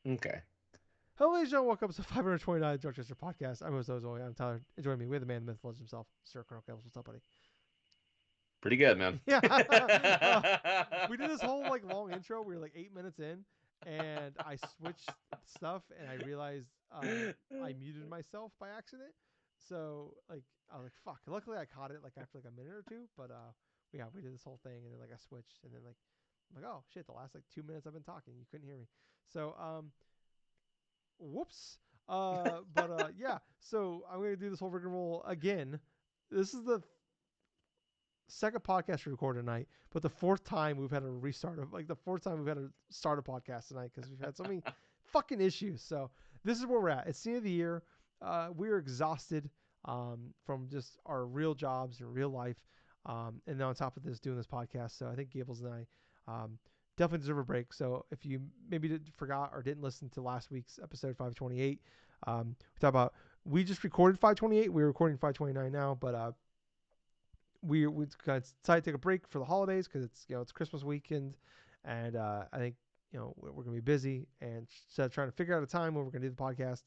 Okay. Hello, ladies and gentlemen. Welcome to 529 DrunkNerds podcast. I'm Ozoe. I'm Tyler. Joining me with the man, the myth, legend himself, Sir Colonel Kales. What's up, buddy? Pretty good, man. Yeah. uh, we did this whole long intro. We were like 8 minutes in, and I switched stuff, and I realized I muted myself by accident. So I was like, fuck. Luckily, I caught it after a minute or two. But yeah, we did this whole thing, and then I switched, and then I'm like, oh shit, the last 2 minutes I've been talking, you couldn't hear me. So whoops. But yeah. So I'm gonna do this whole rigmarole again. This is the second podcast we recorded tonight, but the fourth time we've had a restart of the fourth time we've had to start a podcast tonight because we've had so many fucking issues. So this is where we're at. It's the end of the year. We're exhausted from just our real jobs and real life, and then on top of this, doing this podcast. So I think Gables and I definitely deserve a break. So if you maybe forgot or didn't listen to last week's episode 528, we talked about we just recorded 528. We're recording 529 now, but we decided to take a break for the holidays because it's Christmas weekend, and I think we're gonna be busy, and instead of trying to figure out a time when we're gonna do the podcast,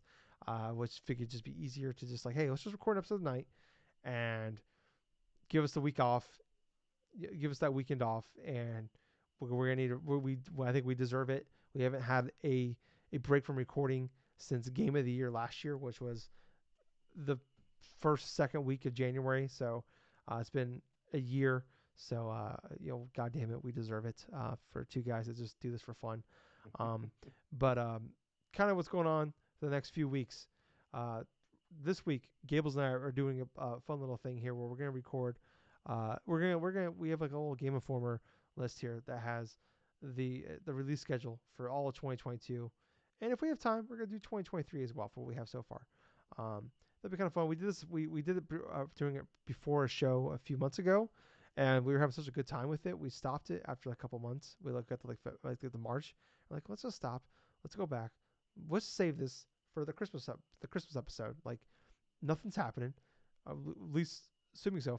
which figured just be easier to just hey, let's just record an episode tonight and give us the week off, give us that weekend off, and we're gonna need I think we deserve it. We haven't had a break from recording since Game of the Year last year, which was the second week of January. So it's been a year. So God damn it, we deserve it for two guys that just do this for fun. Um, but kind of what's going on for the next few weeks. Uh, this week, Gables and I are doing a fun little thing here where we're gonna record. We have a little Game Informer list here that has the release schedule for all of 2022, and if we have time, we're gonna do 2023 as well for what we have so far. That'd be kind of fun. We did this. We did it doing it before a show a few months ago, and we were having such a good time with it. We stopped it after a couple months. We looked at the March. We're let's just stop. Let's go back. Let's save this for the Christmas episode. Nothing's happening. At least assuming so.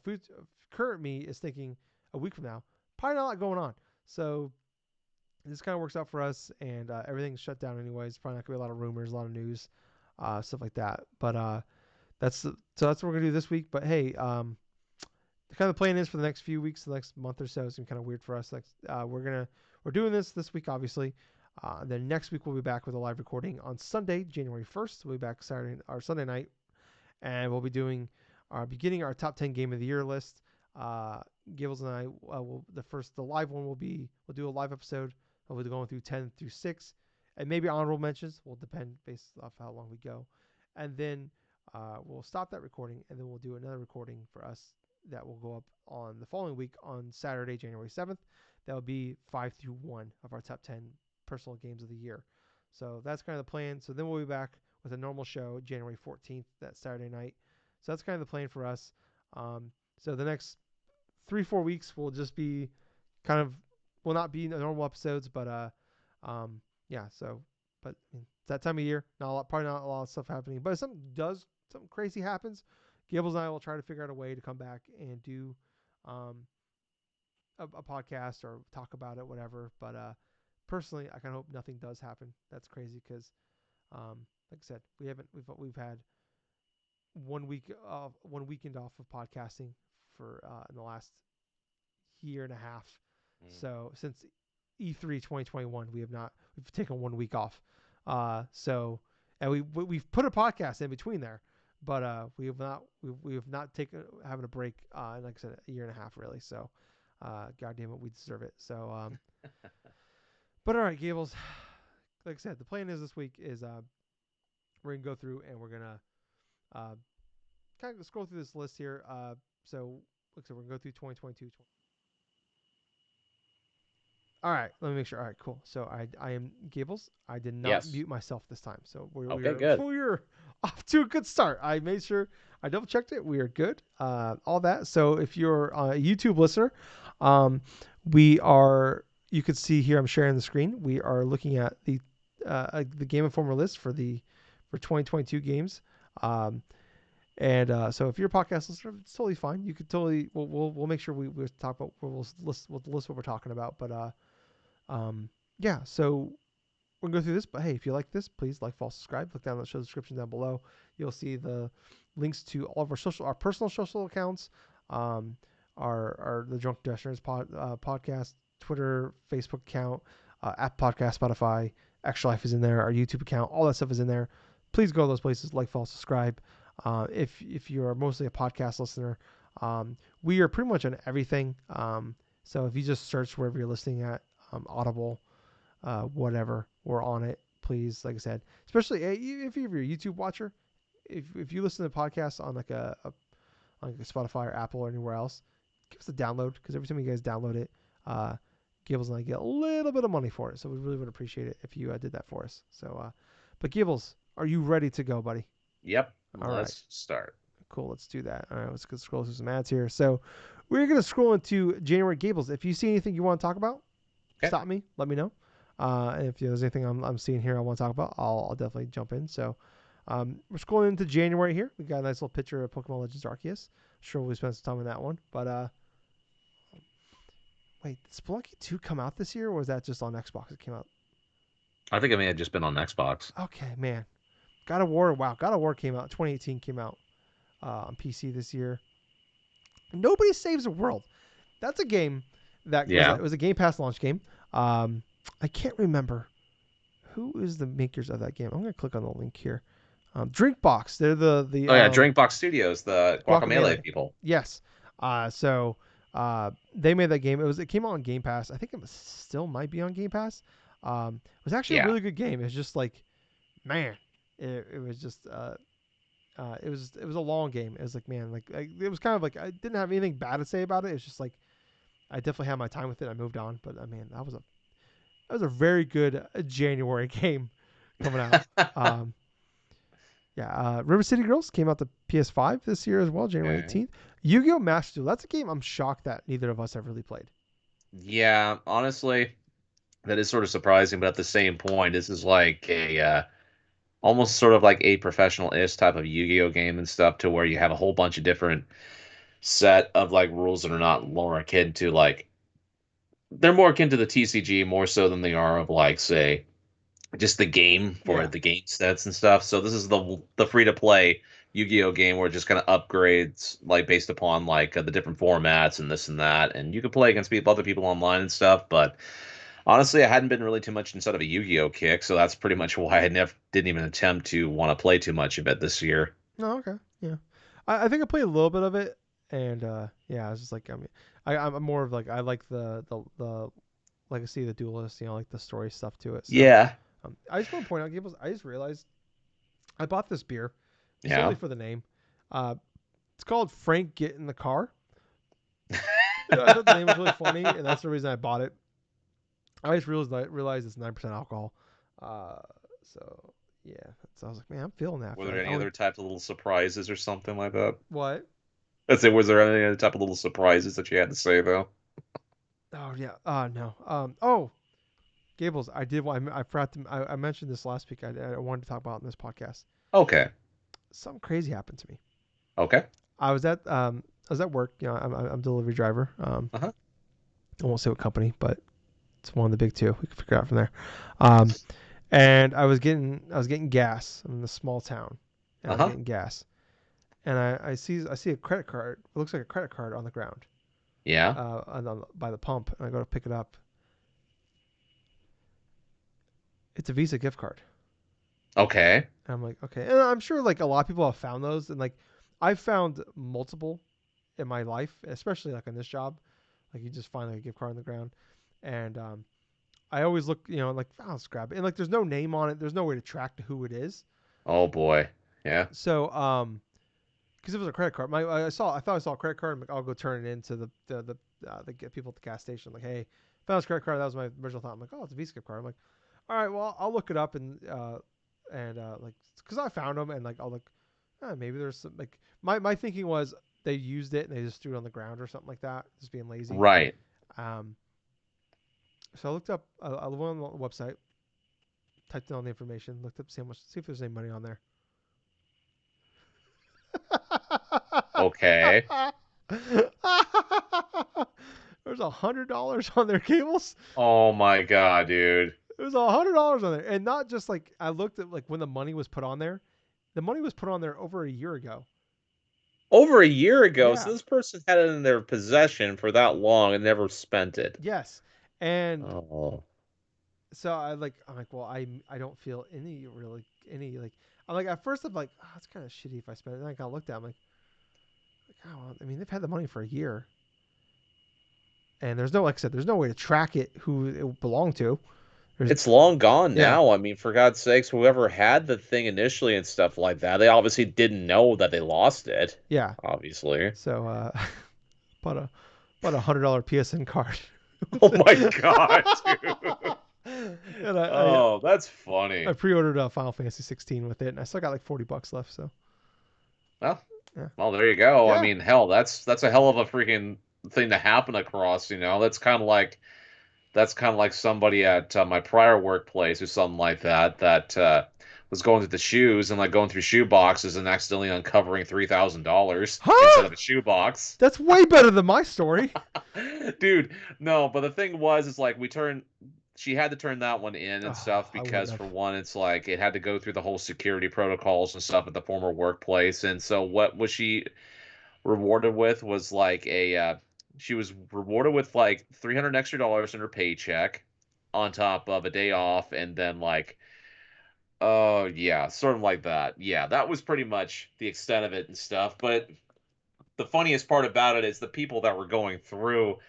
Current me is thinking a week from now, probably not a lot going on. So this kind of works out for us, and everything's shut down anyways. Probably not gonna be a lot of rumors, a lot of news, stuff like that. But that's what we're gonna do this week. But hey, the kind of plan is for the next few weeks, the next month or so is gonna be kind of weird for us. We're doing this week, obviously. Then next week we'll be back with a live recording on Sunday, January 1st. We'll be back Saturday or Sunday night, and we'll be doing beginning our top 10 game of the year list. Gibbles and I will the live one we'll do a live episode. We'll be going through 10 through 6, and maybe honorable mentions will depend based off how long we go, and then we'll stop that recording, and then we'll do another recording for us that will go up on the following week on Saturday, January 7th. That will be 5 through 1 of our top 10 personal games of the year. So that's kind of the plan. So then we'll be back with a normal show January 14th, that Saturday night. So that's kind of the plan for us. So the next 3-4 weeks will just be kind of will not be normal episodes, but yeah. So, but it's that time of year. Probably not a lot of stuff happening. But if something crazy happens, Gables and I will try to figure out a way to come back and do um, a podcast or talk about it, whatever. But personally, I kind of hope nothing does happen. That's crazy because, like I said, we've had 1 week one weekend off of podcasting for in the last year and a half. Mm. So since E3 2021, we've taken 1 week off. So and we've put a podcast in between there, but we have not taken having a break. Like I said, a year and a half really. So God damn it, we deserve it. So but all right, Gables. Like I said, the plan is this week is we're gonna go through and we're gonna uh, kind of scroll through this list here. So like I said, we're gonna go through 2022. All right, let me make sure. All right, cool. So I am Gables. I did not Yes. mute myself this time. So Okay, good. we're off to a good start. I made sure I double checked it. We are good. All that. So if you're a YouTube listener, we are. You can see here. I'm sharing the screen. We are looking at the Game Informer list for 2022 games. Um, and so if you're a podcast listener, it's totally fine. You could totally we'll make sure we talk about we'll list what we're talking about. But yeah, so we're gonna go through this. But hey, if you like this, please like, follow, subscribe. Look down the show description down below. You'll see the links to all of our personal social accounts, um, the DrunkNerds podcast, Twitter, Facebook account, app podcast, Spotify, Extra Life is in there. Our YouTube account, all that stuff is in there. Please go to those places, like, follow, subscribe. If you are mostly a podcast listener, we are pretty much on everything. So if you just search wherever you're listening at, Audible, whatever, we're on it. Please, like I said, especially if you're a YouTube watcher, if you listen to podcasts on like like a Spotify or Apple or anywhere else, give us a download, because every time you guys download it, Gables and I get a little bit of money for it. So we really would appreciate it if you did that for us. So, but Gables, are you ready to go, buddy? Yep. All right. Let's start. Cool. Let's do that. All right. Let's scroll through some ads here. So we're going to scroll into January. Gables, if you see anything you want to talk about, Okay. stop me. Let me know. And if there's anything I'm seeing here I want to talk about, I'll definitely jump in. So we're scrolling into January here. We got a nice little picture of Pokemon Legends Arceus. Sure, we'll spend some time on that one. But wait, did Spelunky 2 come out this year, or was that just on Xbox? It came out. I think it may have just been on Xbox. Okay, man. God of War. Wow, God of War came out. 2018 came out on PC this year. Nobody Saves the World. That's a game that was a Game Pass launch game. I can't remember who is the makers of that game. I'm gonna click on the link here. Drinkbox. They're the Drinkbox Studios, the Guacamelee people. Yes. So they made that game. It came out on Game Pass. I think still might be on Game Pass. It was actually a really good game. It was just like, man, it was just it was a long game. It was like, man, it was kind of like, I didn't have anything bad to say about it. It's just like, I definitely had my time with it. I moved on, but man, that was a very good January game coming out. River City Girls came out to PS5 this year as well, January 18th. Yu-Gi-Oh! Master Duel. That's a game I'm shocked that neither of us have really played. Yeah, honestly, that is sort of surprising, but at the same point, this is like a almost sort of like a professional-ish type of Yu-Gi-Oh! Game and stuff, to where you have a whole bunch of different set of like rules that are not more akin to like, they're more akin to the TCG more so than they are of like, say, just the game for the game sets and stuff. So this is the free to play Yu-Gi-Oh game where it just kind of upgrades like based upon like the different formats and this and that, and you can play against other people online and stuff. But honestly, I hadn't been really too much inside of a Yu-Gi-Oh kick, so that's pretty much why I never didn't even attempt to want to play too much of it this year. Oh, okay, yeah. I think I played a little bit of it, and I was just like, I mean, I'm more of like, I like the Legacy of the Duelist, like the story stuff to it. So, Yeah. I just want to point out, Gables, I just realized I bought this beer Yeah. solely for the name. It's called Frank Get in the Car. I thought the name was really funny, and that's the reason I bought it. I just realized it's 9% alcohol. So yeah, so I was like, man, I'm feeling that. Were there any other types of little surprises or something like that? What? Let's say, was there any other type of little surprises that you had to say though? Oh yeah. No. Oh, Gables, I did. I forgot to. I mentioned this last week. I wanted to talk about it in this podcast. Okay. Something crazy happened to me. Okay. I was at work. I'm a delivery driver. I won't say what company, but it's one of the big two. We can figure it out from there. And I was getting gas. I'm in a small town, and I was getting gas. And I see a credit card. It looks like a credit card on the ground. Yeah. By the pump, and I go to pick it up. It's a Visa gift card. Okay. And I'm like, okay. And I'm sure like a lot of people have found those, and like I've found multiple in my life, especially like on this job. Like you just find like a gift card on the ground, and I always look, like, oh, let's grab it. And like there's no name on it. There's no way to track to who it is. Oh boy. Yeah. So because it was a credit card, I thought I saw a credit card. I'm like, I'll go turn it into the people at the gas station. Like, hey, found this credit card. That was my original thought. I'm like, oh, it's a Visa gift card. I'm like, all right, well, I'll look it up and like, because I found them, and like I'll look, maybe there's some, like, my thinking was they used it and they just threw it on the ground or something like that, just being lazy. Right. So I looked up, I went on the website, typed in all the information, looked up, see if there's any money on there. Okay. There's $100 on their cables. Oh my god, dude. It was $100 on there, and not just like I looked at like when the money was put on there. The money was put on there over a year ago. Over a year ago, Yeah. so this person had it in their possession for that long and never spent it. Yes. And Oh, so I'm like, well, I don't feel any really any like I'm like at first I'm like, oh, it's kind of shitty if I spend it. And then I kind of looked at it, I'm like, oh, well, I mean they've had the money for a year, and there's no like I said, there's no way to track it who it belonged to. There's it's long gone yeah now. I mean, for God's sakes, whoever had the thing initially and stuff like that, they obviously didn't know that they lost it. yeah. Obviously. So bought a $100 PSN card. Oh my God, dude. And Oh, that's I funny. pre-ordered Final Fantasy 16 with it, and I still got like $40 left. So Well, yeah, well, there you go. I yeah, mean, hell, that's a hell of a freaking thing to happen across. That's kind of like somebody at my prior workplace or something like that was going through the shoes and like going through shoe boxes and accidentally uncovering $3,000 inside huh? of a shoe box. That's way better than my story. Dude, no, but the thing was, is like she had to turn that one in and Oh, stuff I because wouldn't for have. one, it's like it had to go through the whole security protocols and stuff at the former workplace. And so what was she rewarded with was like she was rewarded with like 300 extra dollars in her paycheck on top of a day off and then like oh yeah, sort of like that. Yeah, that was pretty much the extent of it and stuff. But the funniest part about it is the people that were going through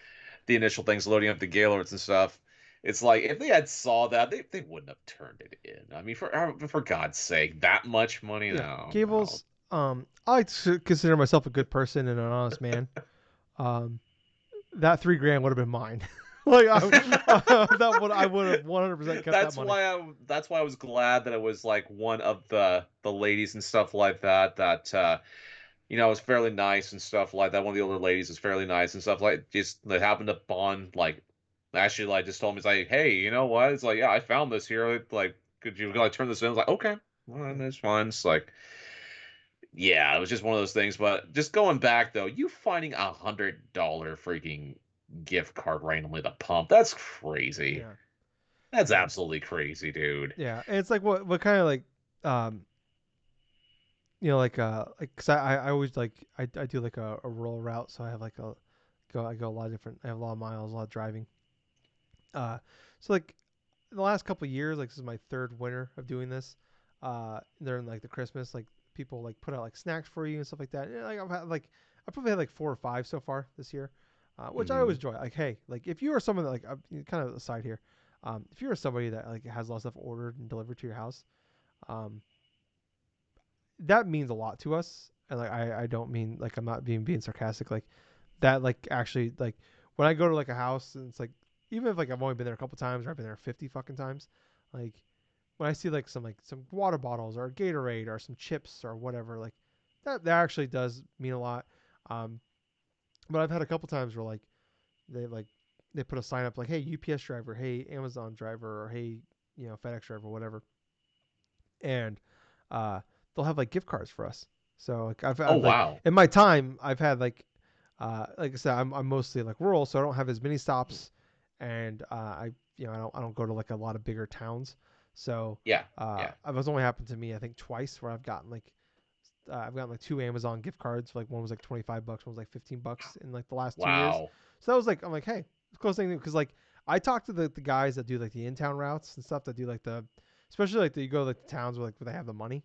the initial things loading up the Gaylords and stuff. It's like if they had saw that, they wouldn't have turned it in. I mean, for God's sake, that much money? Yeah, No, no. Gables. I like to consider myself a good person and an honest man. Um, that 3 grand would have been mine. Like I would have 100% kept that money. That's why I was glad that it was like one of the ladies and stuff like that was fairly nice and stuff like that. One of the older ladies is fairly nice and stuff like just that happened upon like actually like just told me it's like, hey, you know what? It's like, yeah, I found this here. Like, could you like turn this in? I was like, okay, well, Yeah, that's fine. It's like, yeah, it was just one of those things. But just going back though, you finding $100 freaking gift card randomly at the pump, that's crazy. yeah, That's yeah, absolutely crazy, dude. yeah. And it's like what kind of like um like cause I always like I do like a rural route, so I have like I go a lot of different, I have a lot of miles, a lot of driving. Uh, so like in the last couple of years, like this is my third winter of doing this. During like the Christmas, like people like put out like snacks for you and stuff like that. And, like I probably had like 4 or 5 so far this year, which I Hmm. always enjoy. Like hey, like if you are someone that like kind of aside here, if you are somebody that like has a lot of stuff ordered and delivered to your house, um, that means a lot to us. And like I don't mean like I'm not being sarcastic. Like that like actually like when I go to like a house and it's like even if like I've only been there a couple times or I've been there 50 fucking times, like when I see like some water bottles or a Gatorade or some chips or whatever, like that actually does mean a lot. Um, but I've had a couple times where they like they put a sign up like, hey UPS driver, hey Amazon driver, or hey FedEx driver, whatever, and uh, they'll have like gift cards for us. So like Oh I've like wow. in my time I've had like I said I'm mostly like rural, so I don't have as many stops, and I I don't go to like a lot of bigger towns. So Yeah, yeah. it was only happened to me I think twice where I've gotten like 2 Amazon gift cards. Like one was like $25, one was like $15 in like the last 2 years. Wow. So that was like I'm like hey, it's close thing because like I talked to the guys that do like the in town routes and stuff that do like the especially like you go like the towns where they have the money.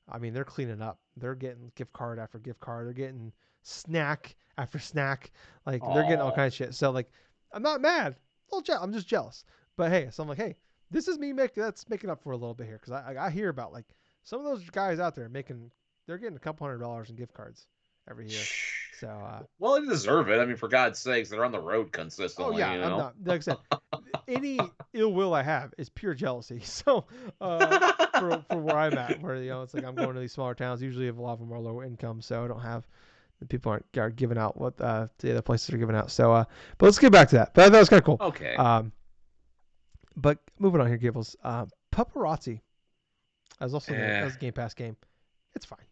I mean, they're cleaning up. They're getting gift card after gift card. They're getting snack after snack. Like they're getting all Oh. kinds of shit. So like, I'm not mad. I'm just jealous. But hey, so I'm like, hey, this is me making that's making up for a little bit here because I hear about like some of those guys out there making they're getting a couple $100 in gift cards every year. So Well, they deserve it. I mean, for God's sakes, they're on the road oh consistently, yeah, you I'm know? not like I said, any ill will I have is pure jealousy. So for where I'm at, where it's like I'm going to these smaller towns. Usually, a lot of them are low income, so I don't have the people are giving out what the other places are giving out. So but let's get back to that. But that was kind of cool. Okay. Um, but moving on here, Gables. Paparazzi as also Eh, as a Game Pass game. It's fine.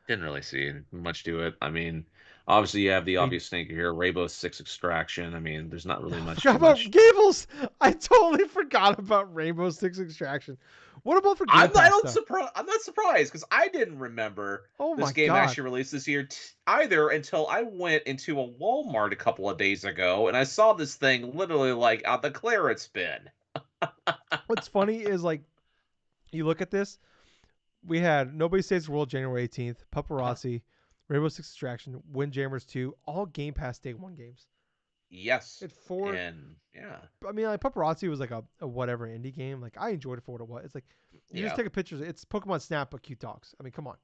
didn't really see much to it. I mean, Obviously, you have the I obvious thinker here, Rainbow Six Extraction. I mean, there's not really much forgot too about much. Gables. I totally forgot about Rainbow Six Extraction. What about for Game I Pass don't though? surprise. I'm not surprised because I didn't remember Oh this my game god. actually released this year either until I went into a Walmart a couple of days ago and I saw this thing literally like out the clearance bin. What's funny is like you look at this. We had Nobody Saves the World January 18th, Paparazzi, Rainbow Six Extraction, Windjammers 2, all Game Pass Day 1 games. Yes, It four. and yeah, I mean, like Paparazzi was like a whatever indie game. Like I enjoyed it for what it was. It's like you just yeah, take a picture. It's Pokemon Snap but cute dogs. I mean, come on,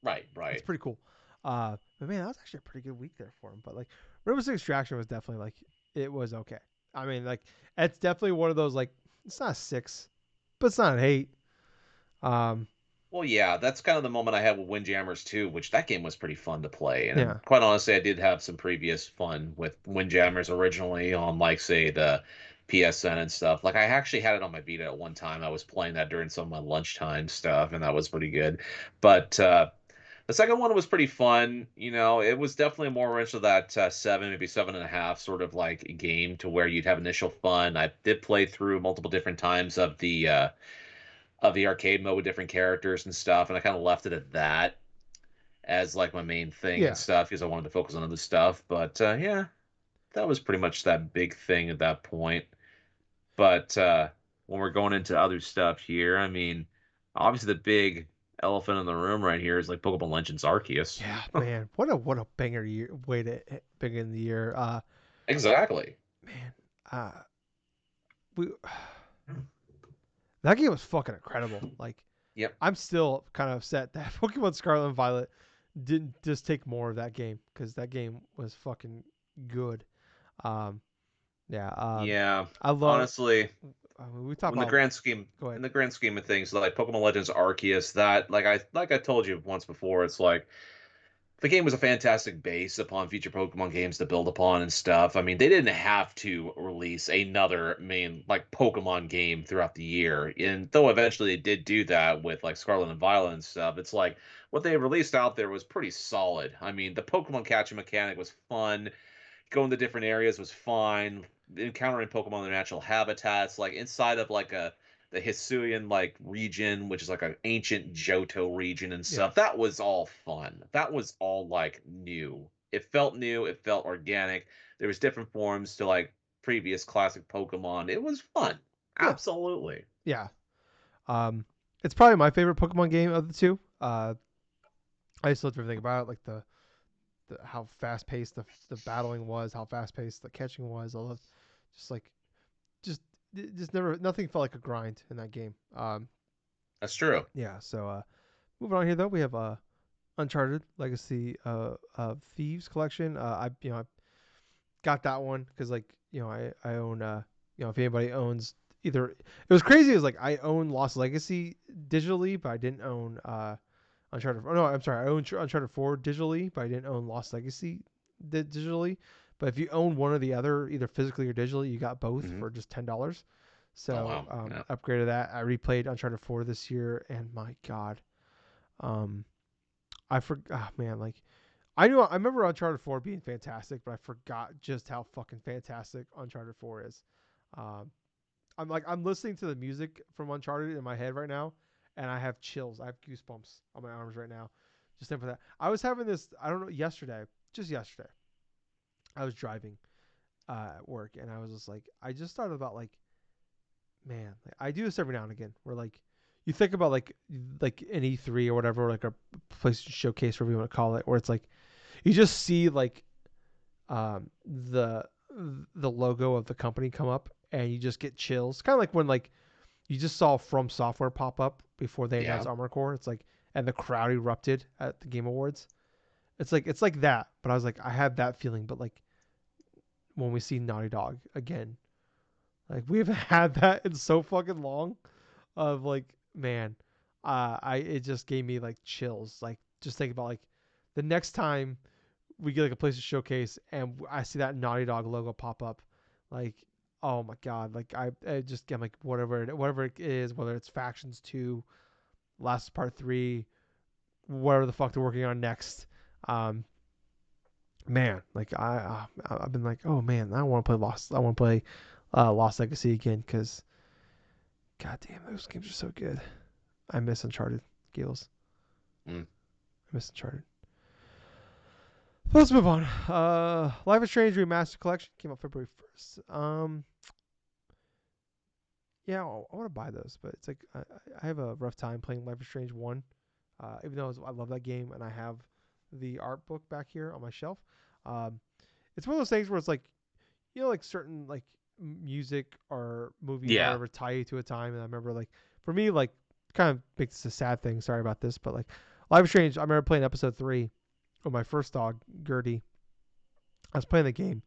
right, it's right. pretty cool. But man, that was actually a pretty good week there for him. But like Rainbow Six Extraction was definitely like it was okay. I mean, like it's definitely one of those like it's not a 6, but it's not an 8. Um, Well, yeah, that's kind of the moment I had with Windjammers too, which that game was pretty fun to play. And yeah, quite honestly, I did have some previous fun with Windjammers originally on, like, say, the PSN and stuff. Like, I actually had it on my Vita at one time. I was playing that during some of my lunchtime stuff, and that was pretty good. But the second one was pretty fun. You know, it was definitely more into that 7, maybe 7.5 sort of like game to where you'd have initial fun. I did play through multiple different times of the arcade mode with different characters and stuff, and I kind of left it at that as like my main thing and yeah, stuff because I wanted to focus on other stuff. But yeah, that was pretty much that big thing at that point. But when we're going into other stuff here, I mean, obviously the big elephant in the room right here is like Pokemon Legends Arceus. yeah, man. What a banger year way to begin the year. Exactly. Man, we that game was fucking incredible. Like Yep. I'm still kind of upset that Pokemon Scarlet and Violet didn't just take more of that game because that game was fucking good. Um, yeah. Yeah. I love. Honestly, I mean, we talk when the about. grand scheme Go in ahead. the grand scheme of things, like Pokemon Legends Arceus, that like I told you once before, it's like the game was a fantastic base upon future Pokemon games to build upon and stuff. I mean, they didn't have to release another main like Pokemon game throughout the year. And though eventually they did do that with like Scarlet and Violet and stuff, it's like what they released out there was pretty solid. I mean, the Pokemon catching mechanic was fun, going to different areas was fine. Encountering Pokemon in their natural habitats, like inside of like a the Hisuian like region, which is like an ancient Johto region and Yeah. stuff. That was all fun. That was all like new. It felt new. It felt organic. There was different forms to like previous classic Pokemon. It was fun. Yeah. Absolutely. Yeah. Um, it's probably my favorite Pokemon game of the two. I just loved everything about it, like the how fast paced the battling was, how fast paced the catching was. I loved just like just just never nothing felt like a grind in that game. That's true. Yeah. So moving on here though, we have Uncharted Legacy of Thieves collection. I got that one because like I own if anybody owns either it was crazy. It was like I own Lost Legacy digitally, but I didn't own Uncharted. Oh no, I'm sorry. I own Uncharted 4 digitally, but I didn't own Lost Legacy digitally. But if you own one or the other, either physically or digitally, you got both Hmm. for just $10. Oh So wow. Yeah. upgraded that. I replayed Uncharted 4 this year, and my God, um, I forgot. Oh, man, like I remember Uncharted 4 being fantastic, but I forgot just how fucking fantastic Uncharted 4 is. Um, I'm listening to the music from Uncharted in my head right now, and I have chills. I have goosebumps on my arms right now. Just think for that. I was having this. I don't know. Just yesterday, I was driving at work, and I was just like, I just thought about like, man, like, I do this every now and again, where like, you think about like an E3 or whatever, or like a place to showcase, whatever you want to call it, where it's like you just see like um, the the logo of the company come up, and you just get chills. Kind of like when like you just saw From Software pop up before they announced Yeah. Armored Core. It's like and the crowd erupted at the Game Awards. It's like that, but I was like I have that feeling, but like when we see Naughty Dog again, like we haven't had that in so fucking long. Of like man, I it just gave me like chills. Like just think about like the next time we get like a place to showcase and I see that Naughty Dog logo pop up, like oh my god, like I just get like whatever it is, whether it's Factions 2, Last Part 3, whatever the fuck they're working on next. Um, man, like I've been like, oh man, I want to play Lost. I want to play Lost Legacy again because god damn, those games are so good. I miss Uncharted, Gales. Mm. I miss Uncharted. Let's move on. Life is Strange Remastered Collection came out February 1st. Yeah, I want to buy those, but it's like I have a rough time playing Life is Strange 1. Even though I love that game and I have the art book back here on my shelf. Um, it's one of those things where it's like, like certain like music or movies or Yeah. whatever tie you to a time. And I remember like for me, like kind of makes this a sad thing. Sorry about this, but like Life is Strange, I remember playing episode 3 with my first dog, Gertie. I was playing the game,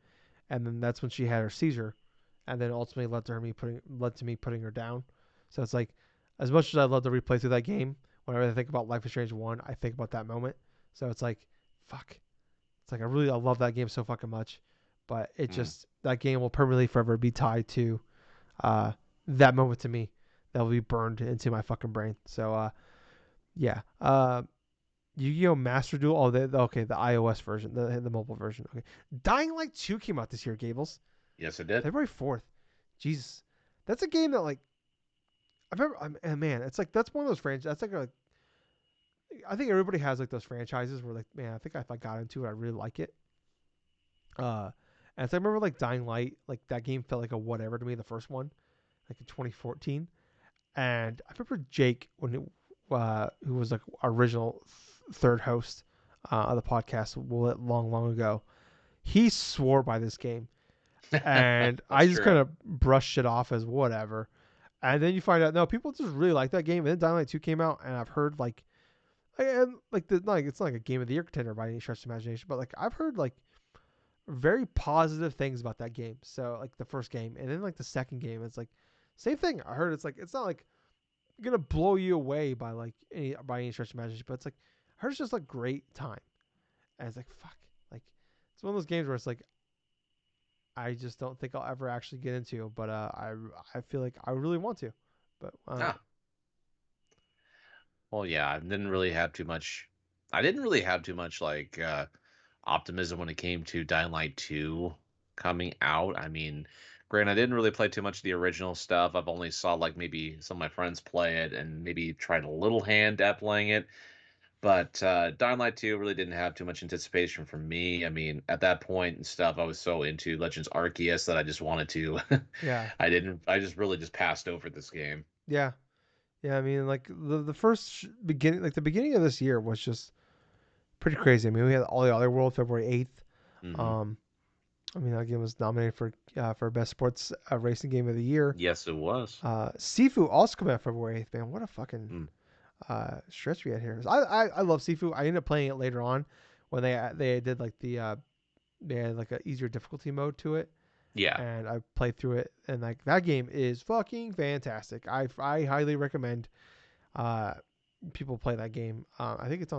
and then that's when she had her seizure, and then ultimately led to me putting her down. So it's like, as much as I love to replay through that game, whenever I think about Life is Strange 1, I think about that moment. So it's like, fuck. It's like I love that game so fucking much, but it Mm. just that game will permanently forever be tied to uh, that moment to me. That will be burned into my fucking brain. So yeah. Yu-Gi-Oh! Master Duel. Oh, okay, the iOS version, the mobile version. Okay, Dying Light 2 came out this year, Gables. Yes, it did. February 4th. Jesus, that's a game that like I remember. And man, it's like that's one of those franchises. That's like a. I think everybody has like those franchises where like, man, I think if I got into it, I really like it. Uh, and so I remember like Dying Light, like that game felt like a whatever to me, the first one, like in 2014. And I remember Jake who was like our original third host of the podcast long, long ago. He swore by this game, and I That's just kind true. of brushed it off as whatever. And then you find out no, people just really like that game. And then Dying Light 2 came out, and I've heard like, and like it's not like a game of the year contender by any stretch of imagination, but like I've heard like very positive things about that game. So like the first game, and then like the second game, it's like same thing. I heard it's like it's not like gonna blow you away by like by any stretch of imagination, but it's like I heard it's just a great time. And it's like fuck, like it's one of those games where it's like I just don't think I'll ever actually get into, but I feel like I really want to, but I don't know. Ah, well, yeah, I didn't really have too much like optimism when it came to Dying Light 2 coming out. I mean, granted, I didn't really play too much of the original stuff. I've only saw like maybe some of my friends play it and maybe tried a little hand at playing it. But Dying Light 2 really didn't have too much anticipation from me. I mean, at that point and stuff, I was so into Legends Arceus that I just wanted to. Yeah, I just really just passed over this game. yeah, yeah. I mean, like the first beginning, like the beginning of this year was just pretty crazy. I mean, we had all the other world February 8th. Hmm. Um, I mean, that game was nominated for best sports racing game of the year. Yes, it was. Sifu also coming out February 8th. Man, what a fucking Mm. stretch we had here. I love Sifu. I ended up playing it later on when they did like they had like a easier difficulty mode to it, Yeah. and I played through it, and like that game is fucking fantastic. I highly recommend uh people play that game. I think it's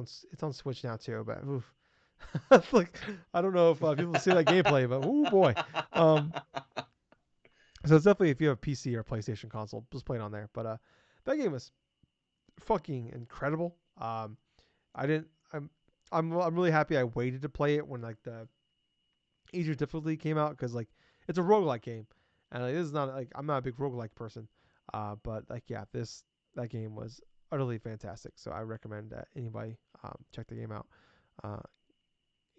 on Switch now too, but oof. Like I don't know if people see that gameplay, but oh boy. Um, so it's definitely if you have a PC or a PlayStation console, just play it on there. But that game was fucking incredible. I didn't. I'm really happy I waited to play it when like the easier difficulty came out because like it's a roguelike game, and like, this is not like I'm not a big roguelike person. But like yeah, that game was utterly fantastic. So I recommend that anybody check the game out. Uh,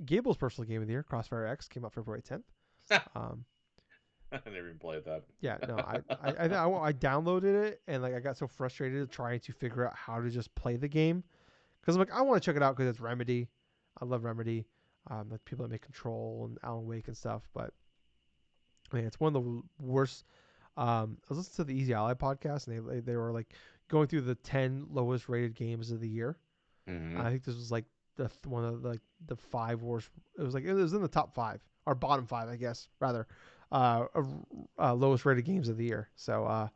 Gable's personal game of the year, Crossfire X, came out February 10th. Um, I never even played that. yeah, no, I downloaded it and like I got so frustrated trying to figure out how to just play the game because I'm like I want to check it out because it's Remedy. I love Remedy, like people that make Control and Alan Wake and stuff. But I mean, it's one of the worst. I was listening to the Easy Ally podcast and they were like going through the 10 lowest rated games of the year. Hmm. I think this was like one of like the five worst. It was in the top five or bottom five, I guess rather. Lowest rated games of the year. So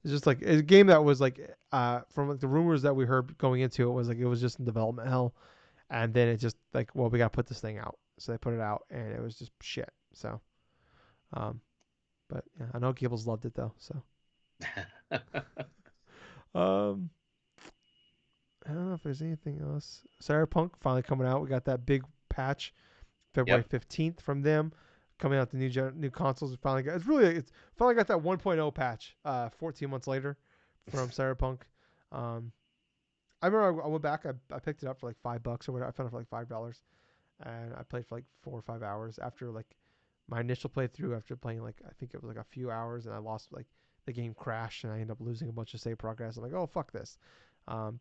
it's just like a game that was like from like the rumors that we heard going into it was like it was just in development hell, and then it just like well we got to put this thing out, so they put it out and it was just shit. So um, but yeah, I know Gables loved it though. So um, I don't know if there's anything else. Cyberpunk finally coming out. We got that big patch February Yep. 15th from them. Coming out the new consoles. It's finally got that 1.0 patch. 14 months later from Cyberpunk. Um, I remember I went back. I picked it up for like $5 or whatever. I found it for like $5, and I played for like 4 or 5 hours after like my initial playthrough. After playing like I think it was like a few hours, and I lost like the game crashed, and I ended up losing a bunch of save progress. I'm like, oh fuck this. Um,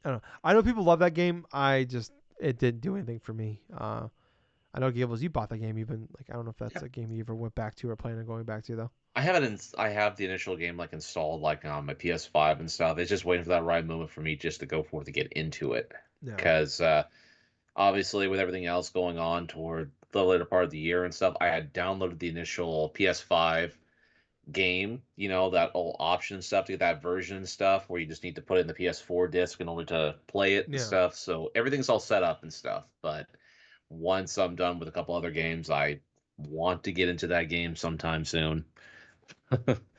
I don't know. I know people love that game. It didn't do anything for me. I know Gables, you bought that game. You've been like, I don't know if that's Yep. a game you ever went back to or plan on going back to though. I have it in. I have the initial game like installed like on my PS5 and stuff. It's just waiting for that right moment for me just to go forth to get into it. Yeah. Because obviously, with everything else going on toward the later part of the year and stuff, I had downloaded the initial PS5 game, that old option stuff to get that version and stuff where you just need to put it in the PS4 disc in order to play it and Yeah. stuff. So everything's all set up and stuff. But once I'm done with a couple other games, I want to get into that game sometime soon.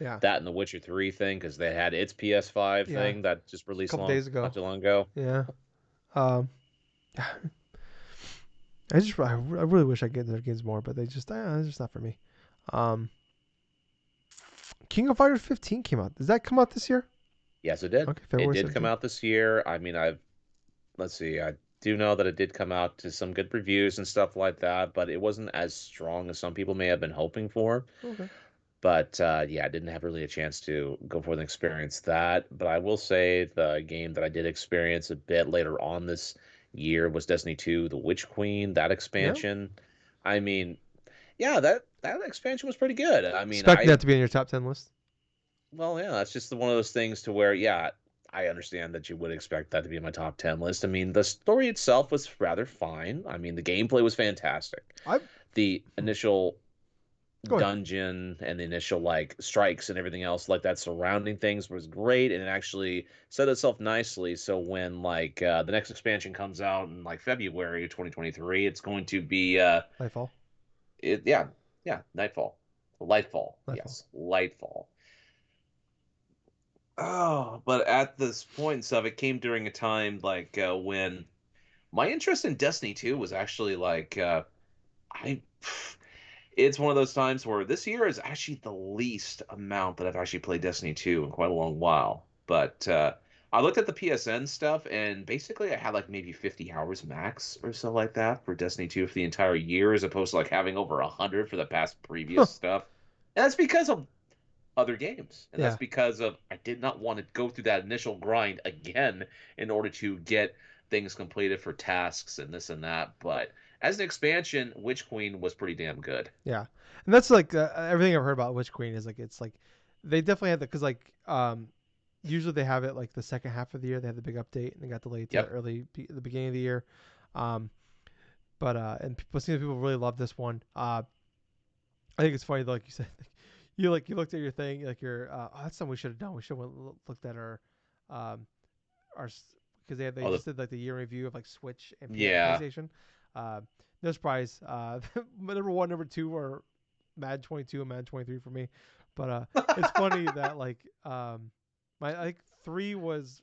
Yeah. That and the Witcher 3 thing, because they had its PS5 Yeah. thing that just A released couple days not ago. too long ago. Yeah. Um, I really wish I could get into their games more, but it's just not for me. Um, King of Fighters 15 came out. Does that come out this year? Yes, it did. Okay, It February did come 17th. out this year. I mean, let's see, I do know that it did come out to some good reviews and stuff like that, but it wasn't as strong as some people may have been hoping for. Okay. But yeah, I didn't have really a chance to go forth and experience that. But I will say the game that I did experience a bit later on this year was Destiny 2, The Witch Queen, that Yeah. expansion. I mean, yeah, that expansion was pretty good. I mean, Expecting that to be in your top 10 list. well, yeah, that's just one of those things to where, yeah, I understand that you would expect that to be in my top 10 list. I mean, the story itself was rather fine. I mean, the gameplay was fantastic. I The initial Go ahead. dungeon and the initial like strikes and everything else like that surrounding things was great, and it actually set itself nicely. So when like the next expansion comes out in like February 2023, it's going to be Lightfall. yeah, Lightfall, Lightfall. yes, Lightfall. Oh, but at this point and stuff, it came during a time like when my interest in Destiny 2 was actually like I it's one of those times where this year is actually the least amount that I've actually played Destiny 2 in quite a long while. But I looked at the PSN stuff, and basically I had like maybe 50 hours max or so like that for Destiny 2 for the entire year, as opposed to like having over 100 for the past Huh. previous stuff. And that's because of other games. And that's Yeah. because of I did not want to go through that initial grind again in order to get things completed for tasks and this and that. But as an expansion, Witch Queen was pretty damn good. Yeah. And that's like everything I've heard about Witch Queen is like it's like they definitely had that because like usually they have it like the second half of the year they have the big update and they got delayed to Yep. the beginning of the year. Um, but and people seem people really love this one. I think it's funny though, like you said, you looked at your thing like your that's something we should have done. We should have looked at um our because they Oh, just did like the year review of like Switch and yeah. PlayStation. No surprise. Number one, number two are Mad 22 and Mad 23 for me. But it's funny that like my I think three was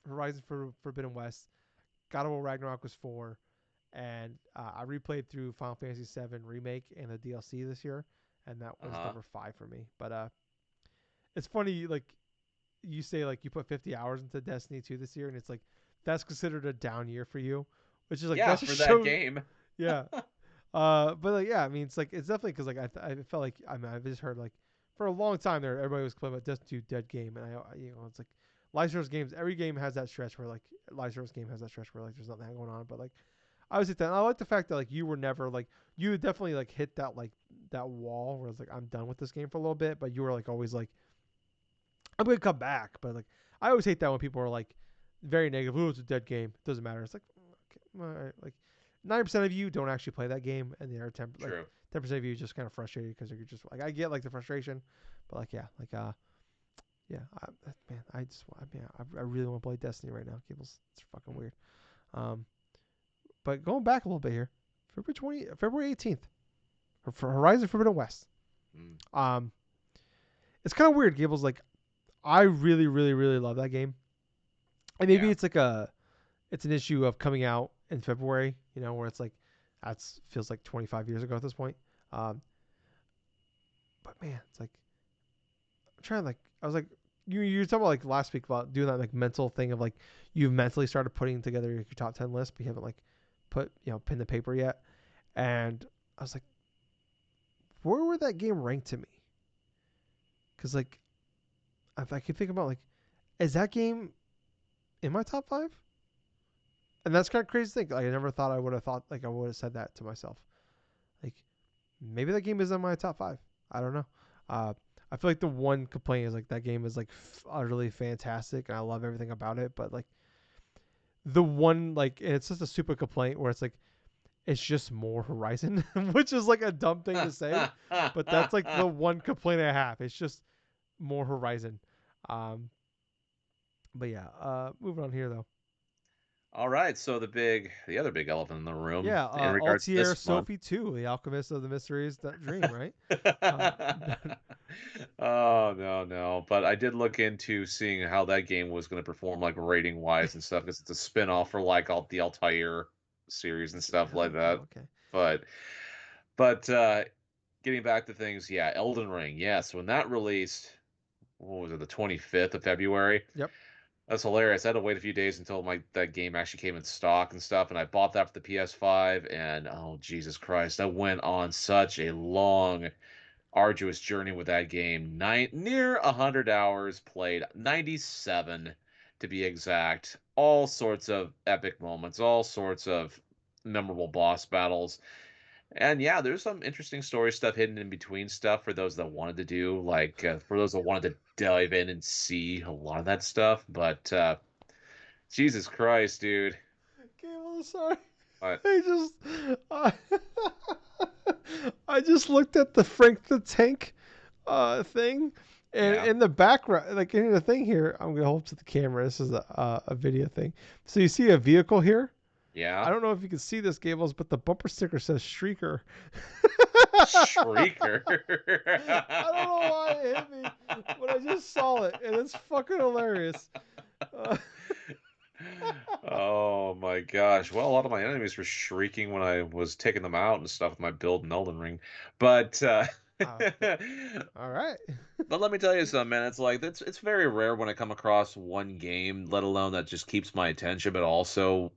Horizon Forbidden West. God of War Ragnarok was four, and I replayed through Final Fantasy VII Remake and the DLC this year, and that was Uh-huh. number five for me. But it's funny like you say like you put 50 hours into Destiny 2 this year, and it's like that's considered a down year for you, which is like Yeah, that just for that shows. game. Yeah. But like yeah, I mean it's like it's definitely because like I felt like I mean I've just heard like for a long time there everybody was complaining about Destiny 2 dead game, and it's like live service games every game has that stretch where like live service game has that stretch where like there's nothing going on, but like I was at that. And I like the fact that like you were never like you definitely like hit that like that wall where it's like I'm done with this game for a little bit, but you were like always like I'm gonna come back. But like I always hate that when people are like very negative. Oh, it's a dead game. It doesn't matter. It's like okay, all right. Like 90% of you don't actually play that game, and the other True. 10% of you just kind of frustrated because you're just like I get like the frustration, but like yeah, like yeah, man, I really want to play Destiny right now. It's fucking weird. Um, but going back a little bit here, February 18th for Horizon Forbidden West. Mm. Um, it's kind of weird. Gable's like I really, really, really love that game. And maybe Yeah. it's like it's an issue of coming out in February, where it's like That's feels like 25 years ago at this point. Um, but man, it's like I'm trying to like I was like you were talking about like last week about doing that like mental thing of like you've mentally started putting together your top 10 list, but you haven't like put pen to paper yet. And I was like, where would that game rank to me? Because like if I could think about like, is that game in my top five? And that's kind of crazy to think. Like I never thought I would have thought like I would have said that to myself. Like maybe that game is in my top five. I don't know. Uh, I feel like the one complaint is like that game is like utterly fantastic and I love everything about it. But like the one like and it's just a super complaint where it's like it's just more Horizon, which is like a dumb thing to say, but that's like the one complaint I have. It's just more Horizon. Um, but yeah, moving on here though. All right, so the other big elephant in the room Yeah, in regards to Altier this month. Sophie 2, The Alchemist of the Mysteries that Dream, right? Uh, Oh no, no. But I did look into seeing how that game was going to perform like rating wise and stuff because it's a spin-off for like all the Altair series and stuff like really? that. Oh, okay. But getting back to things, yeah, Elden Ring. Yeah, so when that released, what was it, the 25th of February? Yep. That's hilarious. I had to wait a few days until that game actually came in stock and stuff, and I bought that for the PS5, and oh Jesus Christ, I went on such a long arduous journey with that game. Near 100 hours played, 97 to be exact. All sorts of epic moments, all sorts of memorable boss battles. And yeah, there's some interesting story stuff hidden in between stuff for those that wanted to do, like for those that wanted to dive in and see a lot of that stuff. But Jesus Christ, dude. Okay, well, sorry. But I just, I, I just looked at the Frank the Tank thing, and yeah, in the background, like in the thing here, I'm gonna hold up to the camera. This is a video thing. So you see a vehicle here. I yeah. don't know if you can see this, Gables, but the bumper sticker says Shrieker. Shrieker. I don't know why it hit me, but I just saw it, and it's fucking hilarious. Uh, Oh my gosh. Well, a lot of my enemies were shrieking when I was taking them out and stuff with my build in Elden Ring. But uh, all right. but let me tell you something, man. It's like it's very rare when I come across one game, let alone that just keeps my attention, but also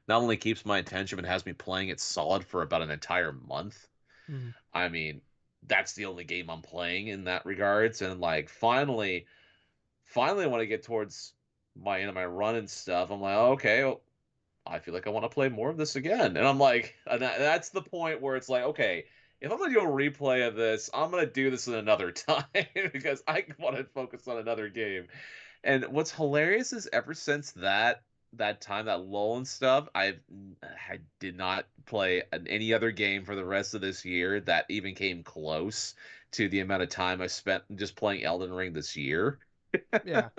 not only keeps my attention, but has me playing it solid for about an entire month. Mhm. I mean, that's the only game I'm playing in that regards. And like finally when I get towards my end of my run and stuff, I'm like, okay, well, I feel like I want to play more of this again. And I'm like, that's the point where it's like, okay, if I'm gonna do a replay of this, I'm gonna do this in another time because I want to focus on another game. And what's hilarious is ever since that time, that lull and stuff, I did not play any other game for the rest of this year that even came close to the amount of time I spent just playing Elden Ring this year. Yeah.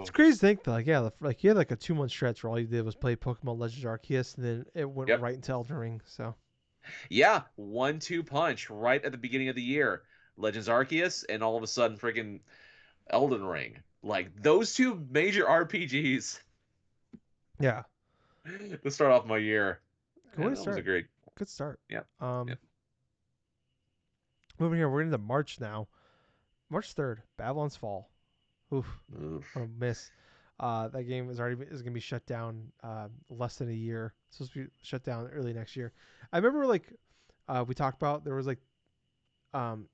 It's Oh, crazy to think that, like, yeah, like you had like a 2 month stretch where all you did was play Pokemon Legends Arceus, and then it went yep. right into Elden Ring. So, Yeah, 1-2 punch right at the beginning of the year. Legends Arceus, and all of a sudden, freaking Elden Ring. Like those two major RPGs yeah, to start off my year. good way And to that was a start. great. Good start. Yeah, yeah. Um, moving here, we're into March now. March 3rd, Babylon's Fall. Oof, what Oof. a miss. That game is gonna be shut down less than a year. It's supposed to be shut down early next year. I remember like we talked about um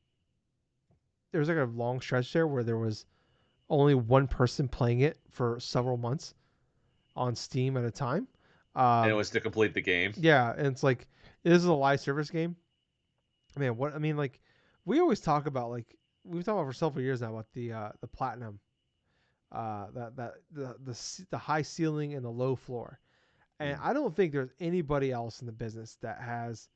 there was like a long stretch there where there was only one person playing it for several months on Steam at a time. And it Um, was to complete the game. yeah, and it's like this is a live service game. Man, what I mean, like we always talk about like we've talked about for several years now about the platinum, the high ceiling and the low floor, and Mm. I don't think there's anybody else in the business that has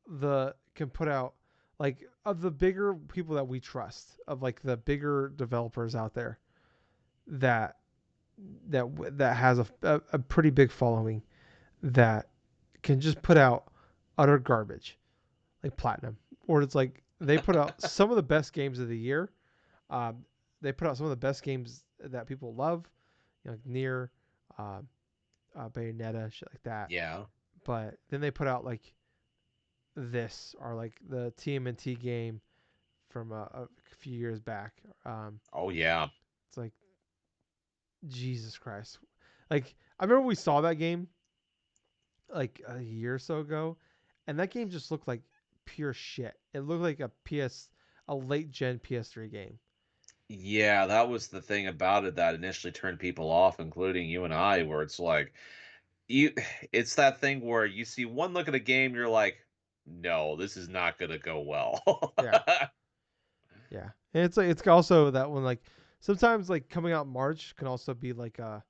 the can put out like of the bigger people that we trust of like the bigger developers out there that that has a pretty big following that can just put out utter garbage like platinum or it's like they put out some of the best games of the year. um, they put out some of the best games that people love, like near uh, Bayonetta, shit like that. Yeah. But then they put out like this or like the TMNT game from a few years back. Um, Oh yeah. it's like Jesus Christ. Like I remember we saw that game like a year or so ago, and that game just looked like pure shit. It looked like a late gen PS3 game. Yeah, that was the thing about it that initially turned people off, including you and I, where it's like you it's that thing where you see one look at a game, you're like, no, this is not gonna go well. Yeah, yeah. And it's like it's also that one like sometimes like coming out in March can also be like a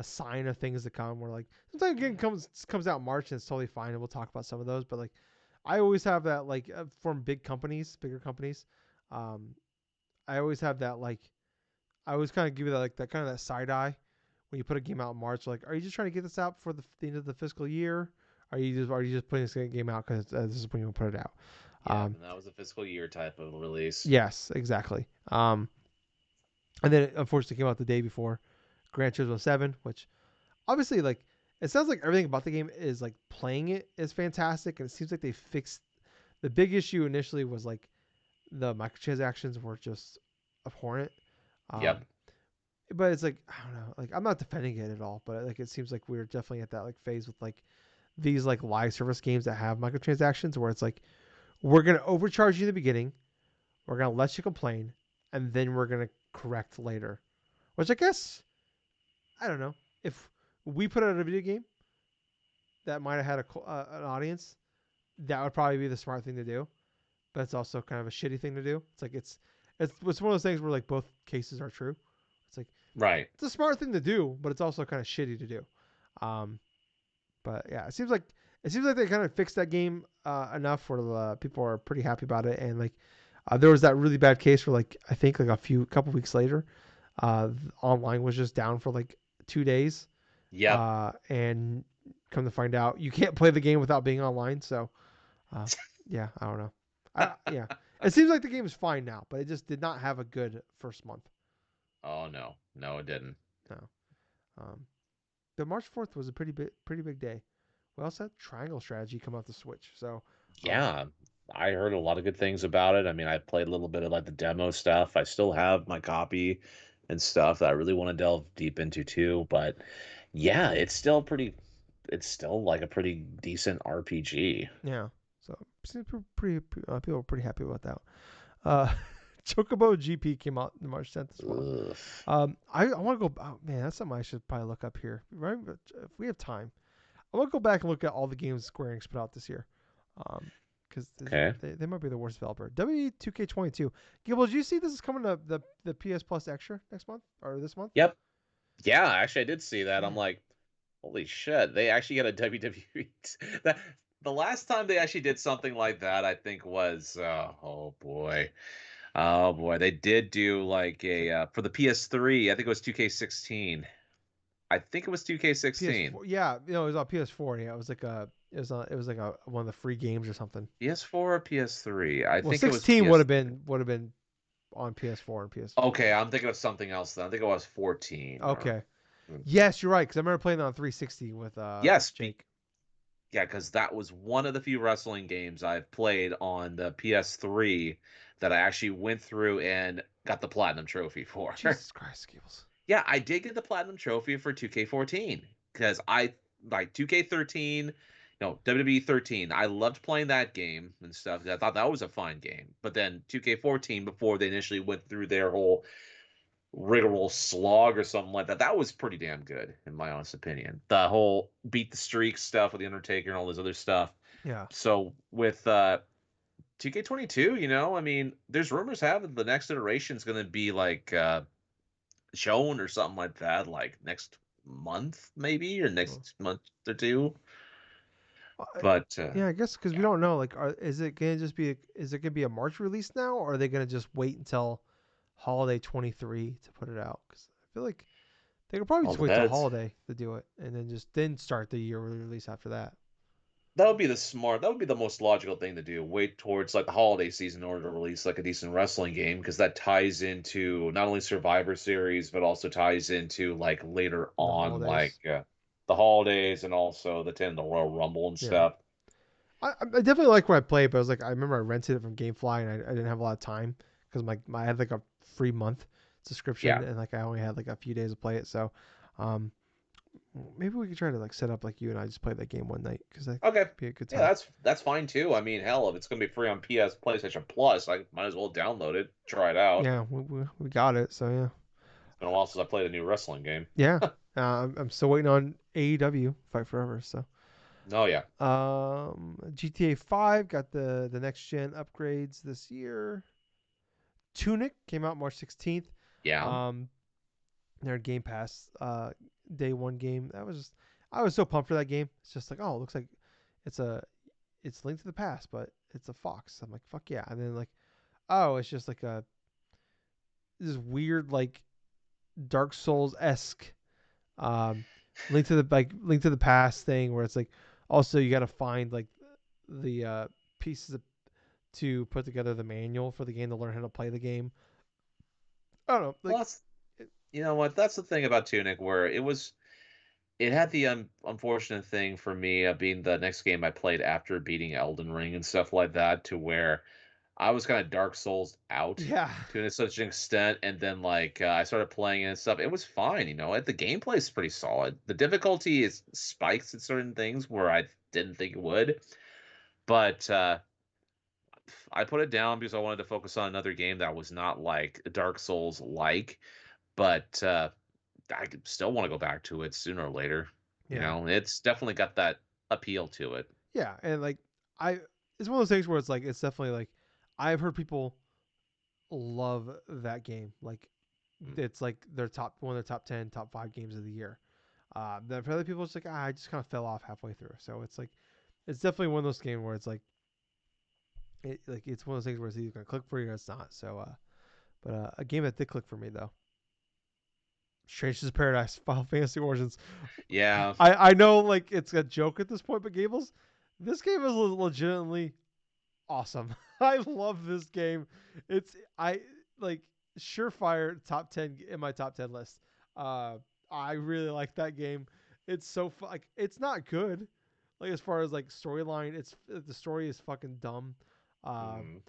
sign of things to come. Where like sometimes a game comes out in March and it's totally fine, and we'll talk about some of those. But like I always have that like from bigger companies. Um, I always have that like I always kind of give you that like that kind of that side eye when you put a game out in March. Like, are you just trying to get this out for the end of the fiscal year? Are you just putting this game out because this is when you put it out? Yeah, Um, and that was a fiscal year type of release. yes, exactly. And then it unfortunately came out the day before Gran Turismo 7, which obviously like it sounds like everything about the game is like playing it is fantastic, and it seems like they fixed the big issue initially was like the microtransactions were just abhorrent. Um, Yep. but it's like I don't know, like I'm not defending it at all, but like it seems like we're definitely at that like phase with like these like live service games that have microtransactions where it's like we're gonna overcharge you in the beginning, we're gonna let you complain, and then we're gonna correct later. Which I guess I don't know if we put out a video game that might have had an audience, that would probably be the smart thing to do. But it's also kind of a shitty thing to do. It's like it's one of those things where like both cases are true. It's like Right. it's a smart thing to do, but it's also kind of shitty to do. Um, but yeah, it seems like they kind of fixed that game enough where people are pretty happy about it. And like there was that really bad case where like I think like couple weeks later, online was just down for like 2 days, Yep. and come to find out you can't play the game without being online. So uh, yeah, I don't know. Yeah, it seems like the game is fine now, but it just did not have a good first month. Oh no. No, it didn't. No. Um, the March 4th was a pretty big day. We also had Triangle Strategy come out the Switch. So, um, Yeah. I heard a lot of good things about it. I mean, I played a little bit of like the demo stuff. I still have my copy and stuff that I really want to delve deep into too, but yeah, it's still like a pretty decent RPG. yeah. So people were pretty happy about that. Uh, Chocobo GP came out on March 10th as well. Ugh. I want to go. Oh, man, that's something I should probably look up here. Right, if we have time, I want to go back and look at all the games Square Enix put out this year. Because Okay. they might be the worst developer. W2K22. Gable, did you see this is coming to the PS Plus Extra next month or this month? Yep. Yeah, actually I did see that. I'm Yeah. like, holy shit, they actually got a WWE. That the last time they actually did something like that, I think was oh boy. Oh boy, they did do like It's a like for the PS3, I think it was 2K16. I think it was 2K16. PS4. Yeah, it was on PS4. Yeah, it was like a one of the free games or something. PS4 or PS3? I Well, think it was 16 would have PS3. been on PS4 and PS3. Okay, I'm thinking of something else then. I think it was 14 or Okay. Yes, you're right. Because I remember playing that on 360 with yes, Jake. yeah, because that was one of the few wrestling games I've played on the PS3 that I actually went through and got the platinum trophy for. Jesus Christ, Gables. Yeah, I did get the platinum trophy for 2K14 because I like 2K13, no, WWE 13. I loved playing that game and stuff. I thought that was a fun game. But then 2K14, before they initially went through their whole rigmarole slog or something like that, that was pretty damn good, in my honest opinion. The whole beat the streak stuff with the Undertaker and all this other stuff. Yeah. So with 2K22, I mean, there's rumors having the next iteration is going to be like shown or something like that, like next month maybe or Well, next month or two. I- But yeah, I guess because we yeah, don't know. Like, is it gonna be a March release now, or are they gonna just wait until holiday 23 to put it out? Because I feel like they could probably all just wait till depends. holiday to do it, and then start the year release after that. That would be the most logical thing to do. Wait towards like the holiday season in order to release like a decent wrestling game because that ties into not only Survivor Series but also ties into like later The on like holidays. the holidays and also the Royal Rumble and Yeah. stuff. I definitely like what I played, but I was like, I remember I rented it from GameFly and I didn't have a lot of time because I had like a free month subscription Yeah. and like I only had like a few days to play it. So, um, maybe we could try to like set up like you and I just play that game one night because that Okay. could be a good Yeah, time. that's fine too. I mean, hell, if it's gonna be free on PlayStation Plus, I might as well download it, try it out. Yeah, we got it. So yeah, It's been a while since I played a new wrestling game. yeah. I'm still waiting on AEW Fight Forever. So, Oh yeah. GTA 5 got the next gen upgrades this year. Tunic came out March 16th. Yeah. Um, their Game Pass day one game. I was so pumped for that game. It's just like, oh, it looks like it's a it's Link to the Past, but it's a fox. I'm like, fuck yeah. And then like, oh, it's just like a this weird like Dark Souls esque um Link to the Past thing where it's like also you got to find like the pieces to put together the manual for the game to learn how to play the game. I don't know, Well, like you know what? That's the thing about Tunic, where it had the unfortunate thing for me of being the next game I played after beating Elden Ring and stuff like that, to where I was kind of Dark Souls out yeah, to such an extent, and then I started playing it and stuff. It was fine, you know. The gameplay is pretty solid. The difficulty is spikes at certain things where I didn't think it would, but I put it down because I wanted to focus on another game that was not like Dark Souls like, but I still want to go back to it sooner or later. You yeah. know, it's definitely got that appeal to it. Yeah, and like I, it's one of those things where it's like it's definitely like I've heard people love that game. Like Mm. it's like their top one of their top 10, top 5 games of the year. Then for other people, it's like I just kind of fell off halfway through. So it's like it's definitely one of those games where it's like it's one of those things where it's either gonna click for you or it's not. So but a game that did click for me though, Strange Paradise, Final Fantasy Origins. Yeah, I know like it's a joke at this point, but Gables, this game is legitimately awesome. I love this game. It's I like surefire top 10 in my top 10 list. Uh I really like that game. It's so like it's not good. Like as far as like storyline, it's the story is fucking dumb. Uh mm,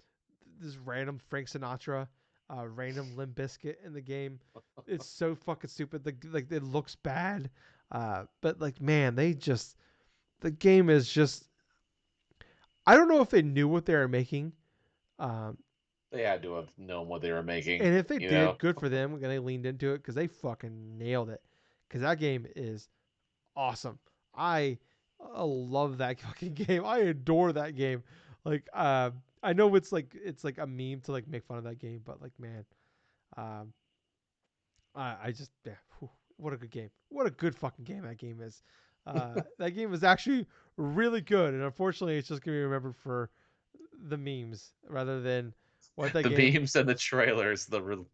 this random Frank Sinatra, random Limp Bizkit in the game. It's so fucking stupid. Like it looks bad. But like man, the game is just I don't know if they knew what they were making. Um, they had to have known what they were making. and if they You did, know, good for them. And they leaned into it because they fucking nailed it. Because that game is awesome. I love that fucking game. I adore that game. Like, I know it's like a meme to like make fun of that game, but like, man, um, I just yeah, whew, what a good game. What a good fucking game that game is. That game is actually really good, and unfortunately, it's just gonna be remembered for the memes rather than what that the game. memes and the trailers,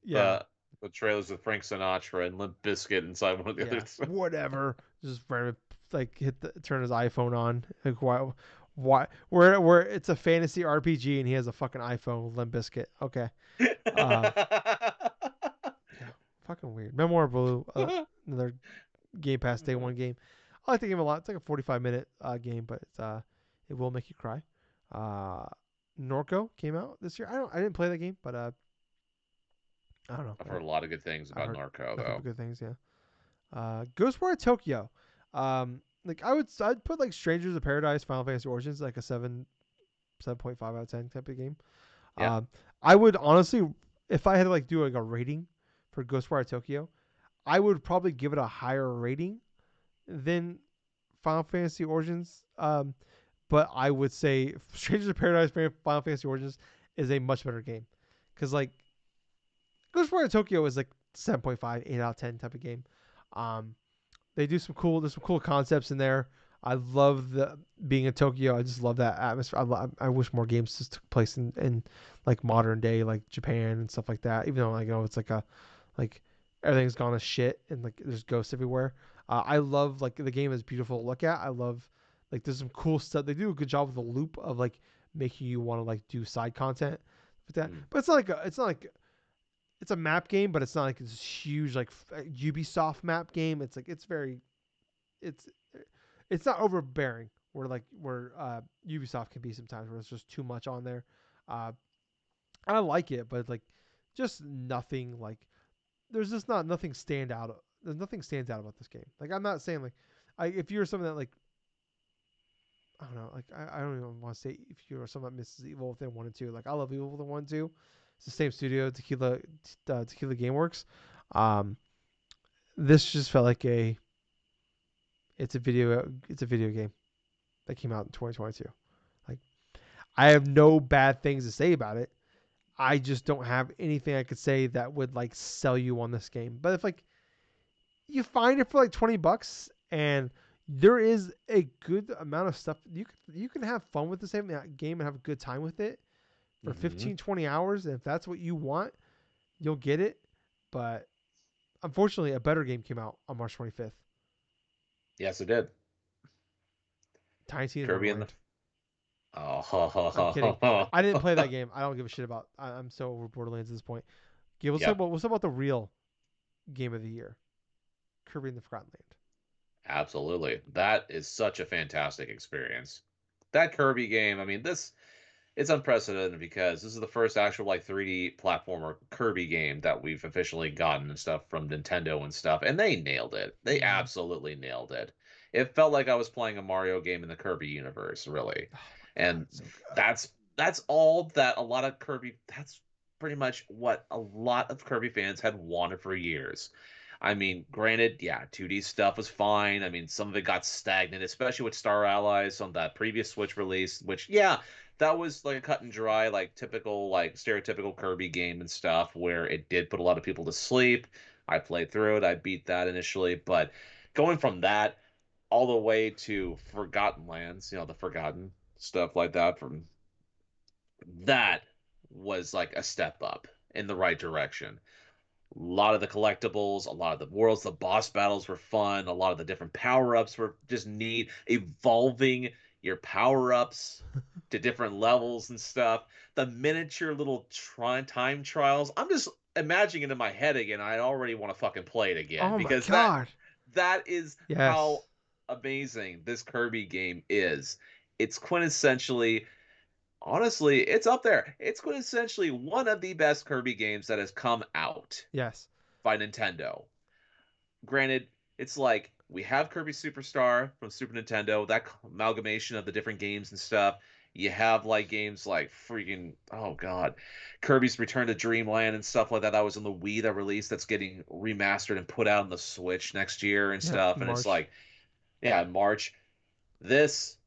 Yeah, the trailers of Frank Sinatra and Limp Bizkit inside one of the yeah, others. whatever. Just random, like turn his iPhone on. Like why? Where it's a fantasy RPG and he has a fucking iPhone with Limp Bizkit. Okay. Um, yeah, fucking weird. Memoir Blue, another Game Pass day one game. I like the game a lot. It's like a 45-minute game, but it will make you cry. Uh, Norco came out this year. I didn't play that game, but I don't know. I've heard a lot of good things I've about heard Narco, nothing but though. good things. Yeah. Ghostwire Tokyo. Like I'd put like Strangers of Paradise, Final Fantasy Origins like a 7.5 out of 10 type of game. Yeah, Um, I would honestly, if I had to like do like a rating for Ghostwire Tokyo, I would probably give it a higher rating than Final Fantasy Origins. But I would say Strangers of Paradise, Final Fantasy Origins is a much better game because like Ghostwire Tokyo is like 7.5, 8 out of 10 type of game. Um, there's some cool concepts in there. I love the being in Tokyo. I just love that atmosphere. I wish more games just took place in like modern day, like Japan and stuff like that. Even though like, you know, it's like everything's gone to shit and like there's ghosts everywhere. I love like the game is beautiful to look at. I love like there's some cool stuff. They do a good job with the loop of like making you want to like do side content with that. mm. But it's not like it's a map game, but it's not like this huge like Ubisoft map game. It's like it's very it's it's not overbearing. Where Ubisoft can be sometimes, where it's just too much on there. Uh, I like it, but like just nothing like there's just not nothing stand out. There's nothing stands out about this game. Like I'm not saying like if you're someone that like I don't know, like I don't even want to say if you're someone that misses Evil Within 1 and 2. Like I love Evil Within 1 and 2. It's the same studio, Tequila GameWorks. Um, this just felt like it's a video game that came out in 2022. Like I have no bad things to say about it. I just don't have anything I could say that would like sell you on this game. But if like you find it for like $20 and there is a good amount of stuff you can have fun with the same game and have a good time with it for Hmm. 15-20 hours, and if that's what you want, you'll get it. But unfortunately, a better game came out on March 25th. Yes, it did. Tiny Tina's Kirby and the. Wonderland. I'm kidding. Oh, I didn't play that game. I don't give a shit about. I'm so over Borderlands at this point. Yeah, yep. what's about the real game of the year? Kirby and the Forgotten Land. Absolutely. That is such a fantastic experience. That Kirby game, I mean, this it's unprecedented because this is the first actual like 3D platformer Kirby game that we've officially gotten and stuff from Nintendo and stuff, and they nailed it. They Mm-hmm. absolutely nailed it. It felt like I was playing a Mario game in the Kirby universe, really. Oh my god, And so good. that's all that a lot of Kirby that's pretty much what a lot of Kirby fans had wanted for years. I mean, granted, yeah, 2D stuff was fine. I mean, some of it got stagnant, especially with Star Allies on that previous Switch release, which, yeah, that was like a cut and dry, like typical, like stereotypical Kirby game and stuff, where it did put a lot of people to sleep. I played through it, I beat that initially, but going from that all the way to Forgotten Lands, the Forgotten stuff like that, from that was like a step up in the right direction. A lot of the collectibles, a lot of the worlds, the boss battles were fun. A lot of the different power ups were just neat. Evolving your power ups to different levels and stuff. The miniature little time trials. I'm just imagining it in my head again. I already want to fucking play it again Oh my because that god. that is Yes. how amazing this Kirby game is. It's quintessentially Honestly, it's up there. It's quintessentially one of the best Kirby games that has come out Yes. by Nintendo. Granted, it's like we have Kirby Superstar from Super Nintendo, that amalgamation of the different games and stuff. You have like games like freaking oh god, Kirby's Return to Dreamland and stuff like that. That was on the Wii that released. That's getting remastered and put out on the Switch next year and Yep. stuff. And it's March. like, yeah, March. This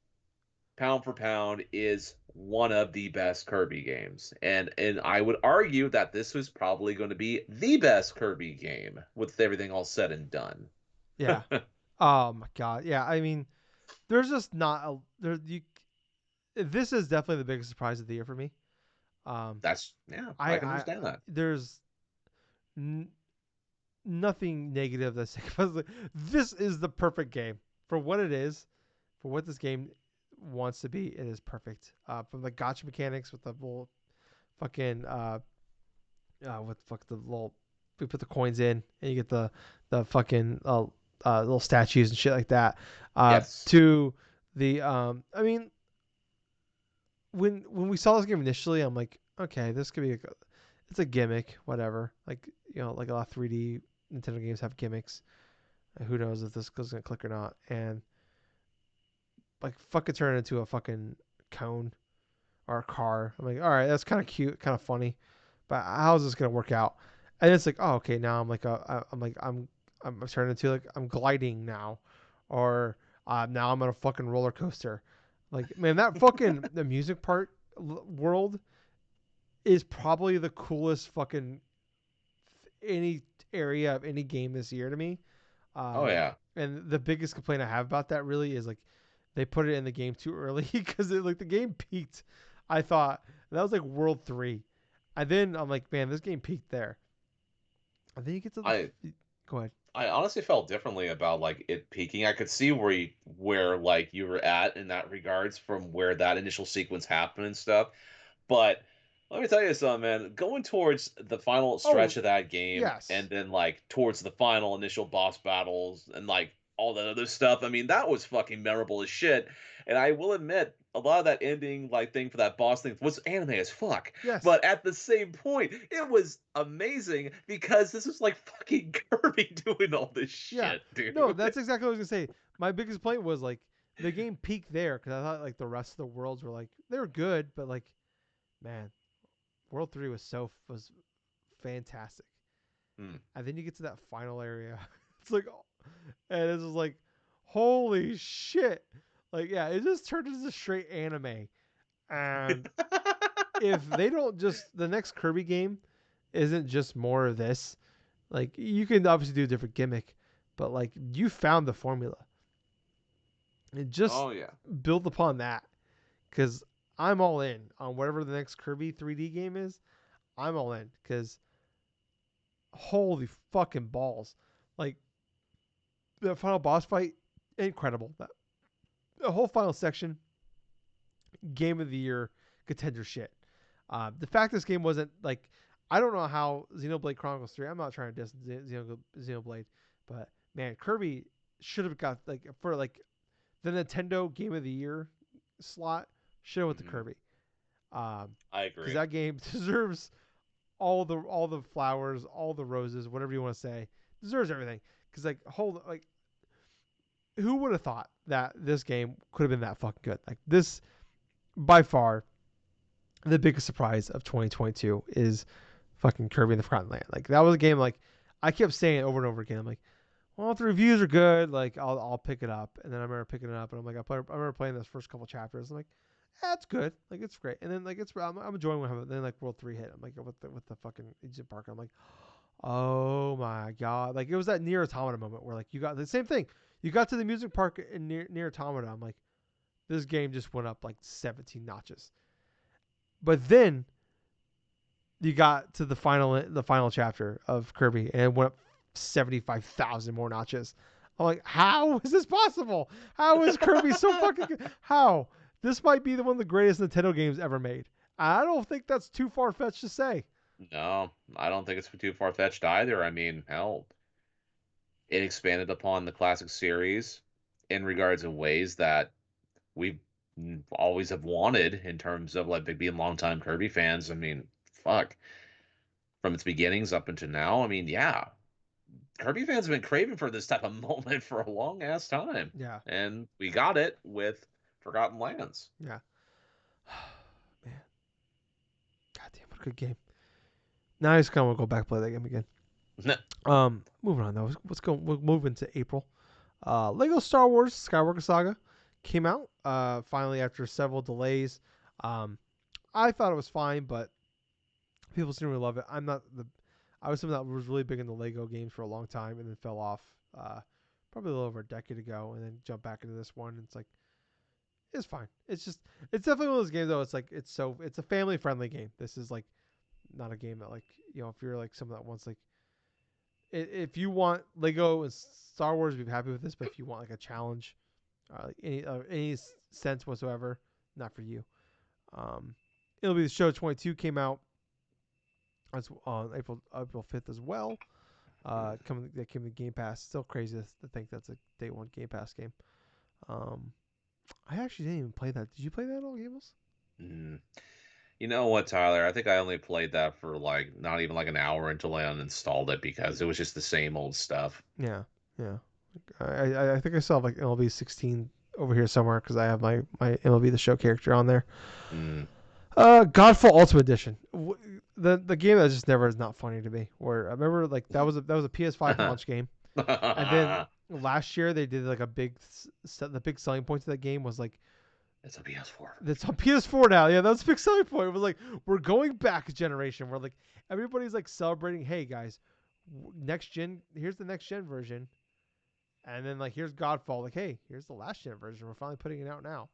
pound for pound is one of the best Kirby games. And I would argue that this was probably going to be the best Kirby game with everything all said and done. Yeah. Oh my god. Yeah. I mean, there's just not a there. You. This is definitely the biggest surprise of the year for me. Um, That's yeah, I can I understand that. there's n- nothing negative that's this is the perfect game for what it is, for what this game wants to be. It is perfect. From the gotcha mechanics with the little fucking with fuck the little we put the coins in and you get the fucking little statues and shit like that. Yes. To the I mean when we saw this game initially, I'm like, okay, this could be it's a gimmick, whatever. Like like a lot of 3D Nintendo games have gimmicks. Who knows if this goes gonna click or not? And like fucking turn it into a fucking cone or a car. I'm like, all right, that's kind of cute, kind of funny, but how is this gonna work out? And it's like, oh, okay, now I'm like, I'm turning into like I'm gliding now, or now I'm on a fucking roller coaster. Like, man, that fucking the music part world is probably the coolest fucking any area of any game this year to me. Oh Um, yeah. and the biggest complaint I have about that really is like they put it in the game too early because like the game peaked. I thought that was like World 3, and then I'm like, man, this game peaked there. And then you get to I go ahead. I honestly felt differently about like it peaking. I could see where like you were at in that regards from where that initial sequence happened and stuff. But let me tell you something, man. Going towards the final Oh stretch of that game, and yes, then like towards the final initial boss battles, and like all that other stuff. I mean, that was fucking memorable as shit. And I will admit, a lot of that ending like thing for that boss thing was anime as fuck. Yes. But at the same point, it was amazing because this is like fucking Kirby doing all this Yeah. shit, No, dude. that's exactly what I was gonna say. My biggest point was like the game peaked there because I thought like the rest of the worlds were like they were good, but like man, World 3 was fantastic. Hmm. And then you get to that final area. It's like and it's just like holy shit. Like yeah, it just turned into straight anime. And if they don't just the next Kirby game isn't just more of this, like you can obviously do a different gimmick, but like you found the formula. And just Oh yeah. build upon that because I'm all in on whatever the next Kirby 3D game is. I'm all in because holy fucking balls! Like the final boss fight, incredible. That the whole final section, game of the year contender shit. The fact this game wasn't like I don't know how Xenoblade Chronicles 3. I'm not trying to diss Xenoblade, but man, Kirby should have got like for like the Nintendo Game of the Year slot should have went to Hmm. Kirby. I Because agree. that game deserves all the flowers, all the roses, whatever you want to say, deserves everything. Because like who would have thought that this game could have been that fucking good? Like this by far the biggest surprise of 2022 is fucking Kirby and the Forgotten Land. Like that was a game like I kept saying it over and over again. I'm like, well, if the reviews are good, like I'll pick it up. And then I remember picking it up, and I'm like, I remember playing those first couple chapters. I'm like, that's good, like it's great. And then like I'm enjoying what happened. Then like World 3 hit. I'm like, with the fucking Egypt Park. I'm like, oh my god, like it was that near Automata moment where like you got the same thing. You got to the music park in near Automata. I'm like, this game just went up like 17 notches. But then you got to the final chapter of Kirby and it went up 75,000 more notches. I'm like, how is this possible? How is Kirby so fucking good? How? This might be one of the greatest Nintendo games ever made. I don't think that's too far fetched to say. No, I don't think it's too far fetched either. I mean, hell, it expanded upon the classic series in regards of ways that we always have wanted in terms of like being longtime Kirby fans. I mean, fuck, from its beginnings up until now. I mean, yeah, Kirby fans have been craving for this type of moment for a long ass time, Yeah, and we got it with Forgotten Lands. yeah. Man, goddamn, what a good game. Now I just kind of want to go back and play that game again. Moving on though. Let's go. We'll move into April. Lego Star Wars Skywalker Saga came out finally after several delays. Um, I thought it was fine, but people seem to really love it. I'm not the. I was someone that was really big into Lego games for a long time and then fell off. Probably a little over a decade ago, and then jumped back into this one. And it's like it's fine. It's definitely one of those games though. It's a family friendly game. This is like not a game that like if you're like someone that wants like if you want Lego and Star Wars, be happy with this. But if you want like a challenge, like any sense whatsoever, not for you. Um, it'll be the show 22 came out as on April 5th as well. Coming that came to Game Pass. Still crazy to think that's a day one Game Pass game. Um, I actually didn't even play that. Did you play that at all, Gables? Mm. You know what, Tyler? I think I only played that for like not even like an hour until I uninstalled it because it was just the same old stuff. Yeah, yeah. I think I still have like MLB 16 over here somewhere because I have my MLB The Show character on there. Mm. Godfall Ultimate Edition. The game that just never is not funny to me. Where I remember like that was a PS5 launch game, and then last year they did like the big selling point to that game was like It's a PS4. it's on PS4 now. Yeah, that's a big selling point. It was like we're going back a generation. We're like everybody's like celebrating. Hey guys, next gen. Here's the next gen version, and then like here's Godfall. Like hey, here's the last gen version. We're finally putting it out now.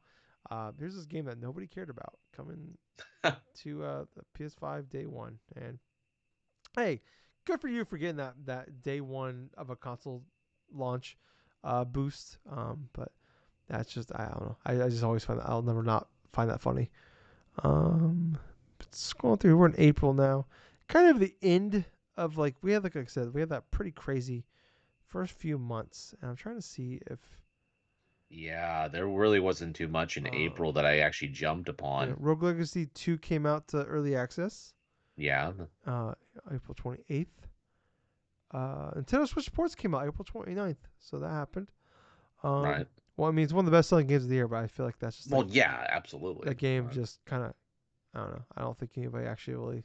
Here's this game that nobody cared about coming to the PS5 day one. And hey, good for you for getting that day one of a console launch boost. But that's just I don't know. I just always find that I'll never not find that funny. Scrolling through, we're in April now. Kind of the end of like we had like I said we had that pretty crazy first few months, and I'm trying to see if Yeah, there really wasn't too much in um, April that I actually jumped yeah, upon. Rogue Legacy 2 came out to early access Yeah, uh, April 28th. Nintendo Switch Sports came out April 29th, so that happened. right. Well, I mean, it's one of the best selling games of the year, but I feel like that's just like Well, yeah, absolutely. that game just kind of, I don't know. I don't think anybody actually really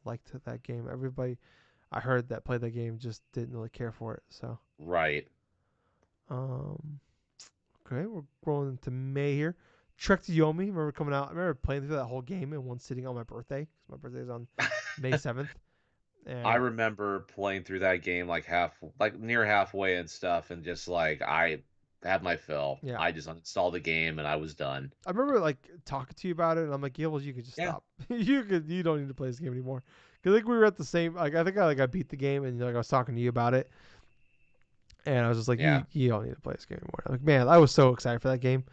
liked that game. Everybody I heard that played that game just didn't really care for it. So, Right. um, okay, we're rolling into May here. Trek to Yomi, remember coming out? I remember playing through that whole game in one sitting on my birthday because my birthday is on May 7th. I And remember playing through that game like near halfway and stuff, and just like I had my fill. yeah, I just uninstalled the game and I was done. I remember like talking to you about it, and I'm like, yeah, well, you could just Yeah. stop. You don't need to play this game anymore. Cause I think we were at the same. Like I think I beat the game, and like I was talking to you about it, and I was just like, Yeah. you don't need to play this game anymore. Like man, I was so excited for that game.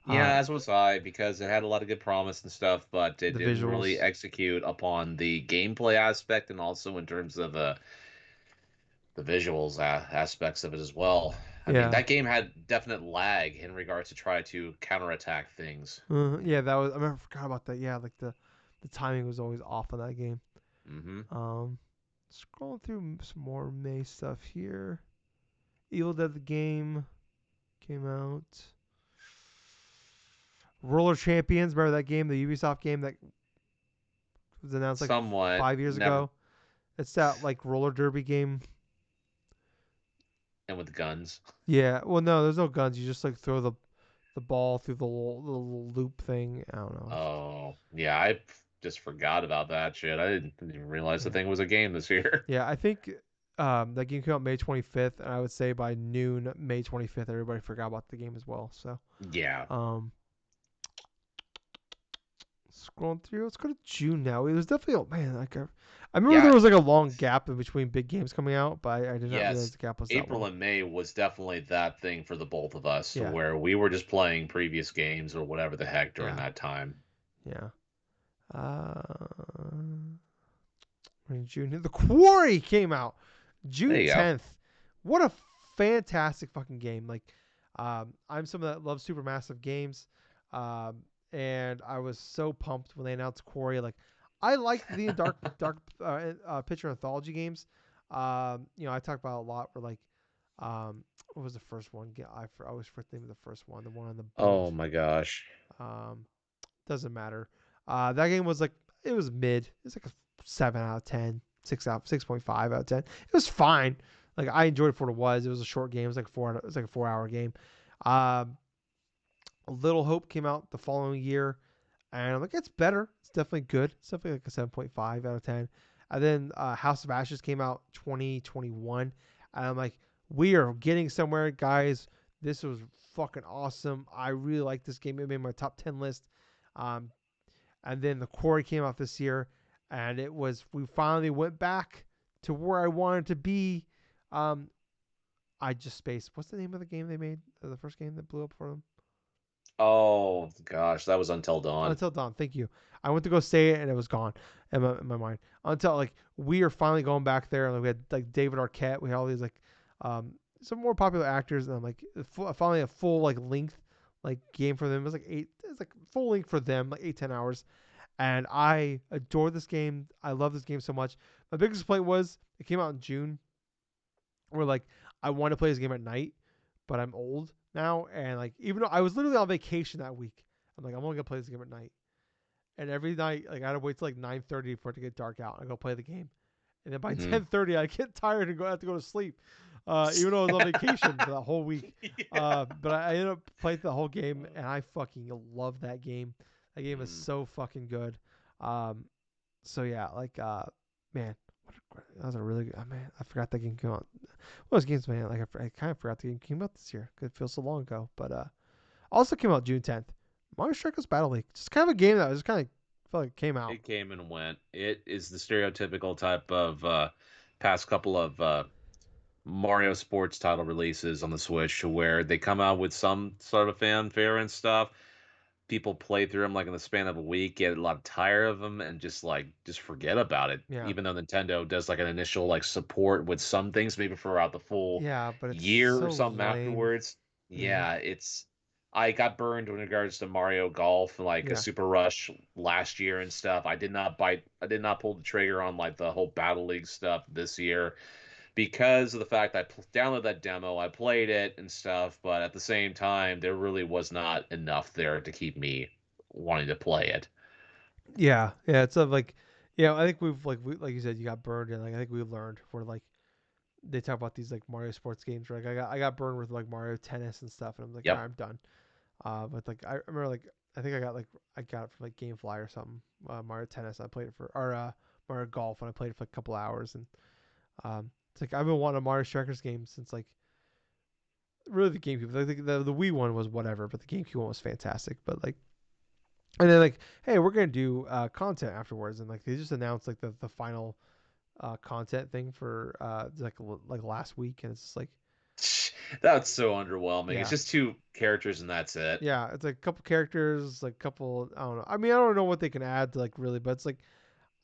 Yeah, Uh, as was I, because it had a lot of good promise and stuff, but it the didn't really visuals, execute upon the gameplay aspect and also in terms of the visuals aspects of it as well. I mean, yeah, that game had definite lag in regards to try to counterattack things. yeah, that was. I remember, forgot about that. Yeah, like the timing was always off on that game. Hmm. Um, scrolling through some more May stuff here. Evil Dead the game came out. Roller Champions, remember that game, the Ubisoft game that was announced like Somewhat. 5 years Never. ago? It's that like roller derby game. And with guns. Yeah. Well, no, there's no guns. You just like throw the ball through the little loop thing. I don't know. Oh, yeah, just forgot about that shit. I didn't even realize the Yeah. thing was a game this year. Yeah. I think that game came out May 25th, and I would say by noon May 25th, everybody forgot about the game as well. So, Yeah. um, scrolling through, let's go to June now. It was definitely, oh man, I remember there Yeah, was like a long gap in between big games coming out, but I did not realize yes. the gap was that April long. and May was definitely that thing for the both of us, to Yeah. where we were just playing previous games or whatever the heck during Yeah. that time. Yeah. In June. The Quarry came out There June you go. 10th. What a fantastic fucking game! Like, I'm someone that loves supermassive games, and I was so pumped when they announced Quarry. Like, I liked the dark picture anthology games. I talk about a lot. Where like, what was the first one? I always forget the name of the first one. The one on the Oh boat. my gosh. Um, doesn't matter. That game was like it was mid. It's like a 7 out of 10, 6.5 out of 10. It was fine. Like I enjoyed it for what it was. It was a short game. It was like four. It was like a 4 hour game. Um, Little Hope came out the following year, and I'm like, it's better. It's definitely good. It's definitely like a 7.5 out of 10. And then House of Ashes came out 2021, and I'm like, we are getting somewhere, guys. This was fucking awesome. I really like this game. It made my top 10 list. Um, and then the Quarry came out this year, and we finally went back to where I wanted to be. Um, I just spaced. What's the name of the game they made? The first game that blew up for them? Oh gosh, that was Until Dawn. Until Dawn. Thank you. I went to go say it and it was gone in my mind. Until like we are finally going back there, and like, we had like David Arquette. We had all these like some more popular actors, and I'm like finally a full like length like game for them. It was like eight. It's like full length for them, like 8-10 hours. And I adore this game. I love this game so much. My biggest complaint was it came out in June. Where like I want to play this game at night, but I'm old now, and like even though I was literally on vacation that week, I'm like I'm only gonna play this game at night. And every night, like I had to wait till like 9:30 for it to get dark out. I go play the game, and then by Hmm. 10:30, I get tired and have to go to sleep. Even though I was on vacation for that whole week, Yeah. but I ended up playing the whole game, and I fucking love that game. That game is Mm. so fucking good. Um, so yeah, like man, that was a really good. Oh, man, I forgot that game came out. What was games, man? Like I kind of forgot the game came out this year. It feels so long ago, but also came out June 10th. Mario Strikers Battle League, just kind of a game that was kind of felt like it came out. It came and went. It is the stereotypical type of past couple of Mario sports title releases on the Switch, to where they come out with some sort of fanfare and stuff, people play through them like in the span of a week, get a lot tired of them, and just forget about it. Yeah. Even though Nintendo does like an initial like support with some things, maybe for out the full Yeah, but it's year or so something lame. afterwards. Mm-hmm. Yeah, it's I got burned in regards to Mario Golf and like a Yeah. Super Rush last year and stuff. I did not pull the trigger on like the whole Battle League stuff this year because of the fact that downloaded that demo, I played it and stuff, but at the same time, there really was not enough there to keep me wanting to play it. Yeah. Yeah. It's like, yeah. I think like you said, you got burned, and like I think we learned where like they talk about these like Mario sports games. Like I got burned with like Mario Tennis and stuff, and I'm like, all right, Yep. I'm done. But like I remember like I think I got it from like GameFly or something. Mario Tennis. I played it for or Mario Golf, and I played it for like a couple hours, and it's like I've been wanting a Mario Strikers game since like really the GameCube. The Wii one was whatever, but the GameCube one was fantastic. But like, and then like, hey, we're gonna do content afterwards, and like they just announced like the final content thing for like last week, and it's just like, That's so underwhelming. It's yeah, just two characters and that's it. yeah, it's like a couple characters, like couple, I don't know. I mean, I don't know what they can add to like really, but it's like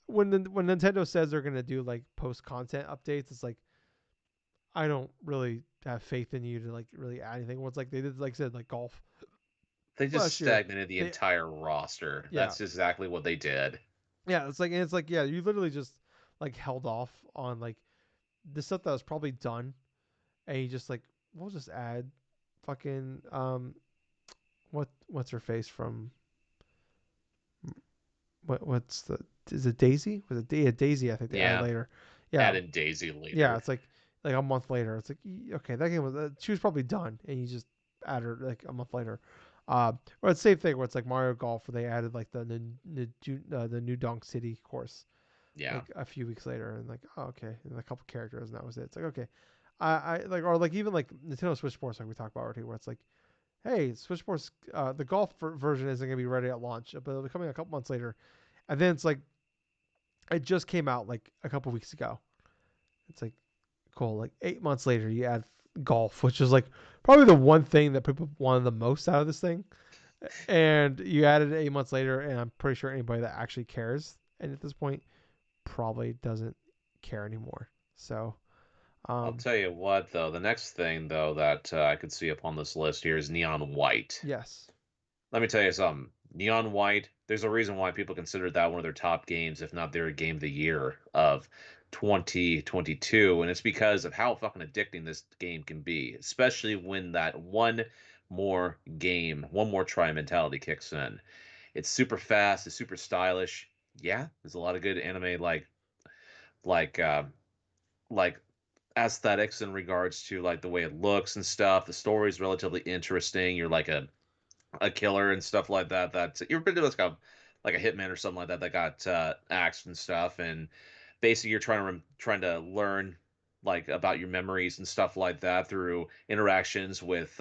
when Nintendo says they're gonna do like post content updates, it's like I don't really have faith in you to like really add anything. What's like they did, like I said, like golf They just last year. stagnated the They entire roster. Yeah, That's exactly what they did. yeah, it's like yeah, you literally just like held off on like the stuff that was probably done, and you just like we'll just add fucking what's her face from what's the is it Daisy? Was it Daisy? I think they added Yeah, later. Yeah, added Daisy yeah. later. It's like a month later. It's like okay, that game was she was probably done, and you just add her like a month later. Or it's the same thing where it's like Mario Golf, where they added like the new Donk City course Yeah. like a few weeks later, and like oh okay, and a couple characters, and that was it. It's like okay, I like or like even like Nintendo Switch Sports, like we talked about already, where it's like hey, Switch Sports, the golf version isn't gonna be ready at launch, but it'll be coming a couple months later, and then it's like it just came out like a couple weeks ago. It's like cool, like 8 months later, you add golf, which is like probably the one thing that people wanted the most out of this thing, and you added it 8 months later, and I'm pretty sure anybody that actually cares, and at this point probably doesn't care anymore. So, I'll um, tell you what, though, the next thing, though, that I could see upon this list here is Neon White. yes, Let me tell you something. Neon White, there's a reason why people consider that one of their top games, if not their game of the year of 2022. And it's because of how fucking addicting this game can be, especially when that one more try mentality kicks in. It's super fast, it's super stylish. Yeah, there's a lot of good anime like uh like aesthetics in regards to like the way it looks and stuff. The story is relatively interesting. You're like a killer and stuff like that. That you're pretty much like a hitman or something like that that got axed and stuff. And basically, you're trying to learn like about your memories and stuff like that through interactions with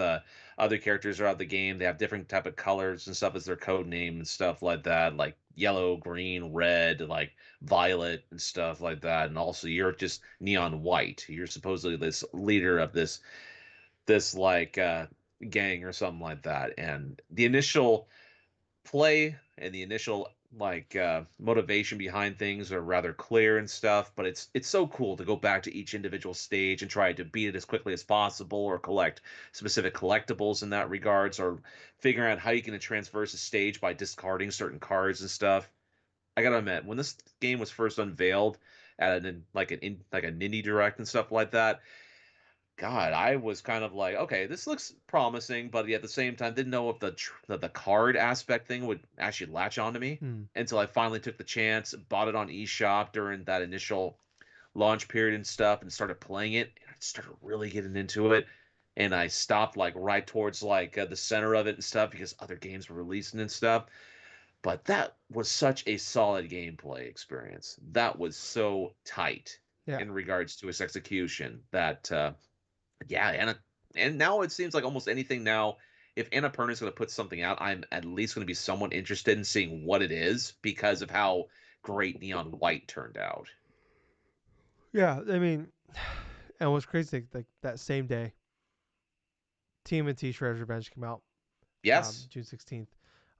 other characters throughout the game. They have different type of colors and stuff as their code name and stuff like that, like yellow, green, red, like violet and stuff like that. And also, you're just neon white. You're supposedly this leader of this like gang or something like that. And the initial play and the initial like motivation behind things are rather clear and stuff, but it's so cool to go back to each individual stage and try to beat it as quickly as possible or collect specific collectibles in that regards or figuring out how you can transverse a stage by discarding certain cards and stuff. I gotta admit, when this game was first unveiled at like an indie direct and stuff like that, God, I was kind of like, okay, this looks promising, but at the same time, didn't know if the card aspect thing would actually latch onto me hmm. until I finally took the chance, bought it on eShop during that initial launch period and stuff, and started playing it. And I started really getting into it, and I stopped like right towards like the center of it and stuff because other games were releasing and stuff. But that was such a solid gameplay experience. That was so tight Yeah, in regards to its execution that. Yeah, and now it seems like almost anything now, if Annapurna is going to put something out, I'm at least going to be somewhat interested in seeing what it is because of how great Neon White turned out. yeah. I mean, and what's crazy like that same day, TMNT Shredder's Revenge came out, Yes, June 16th.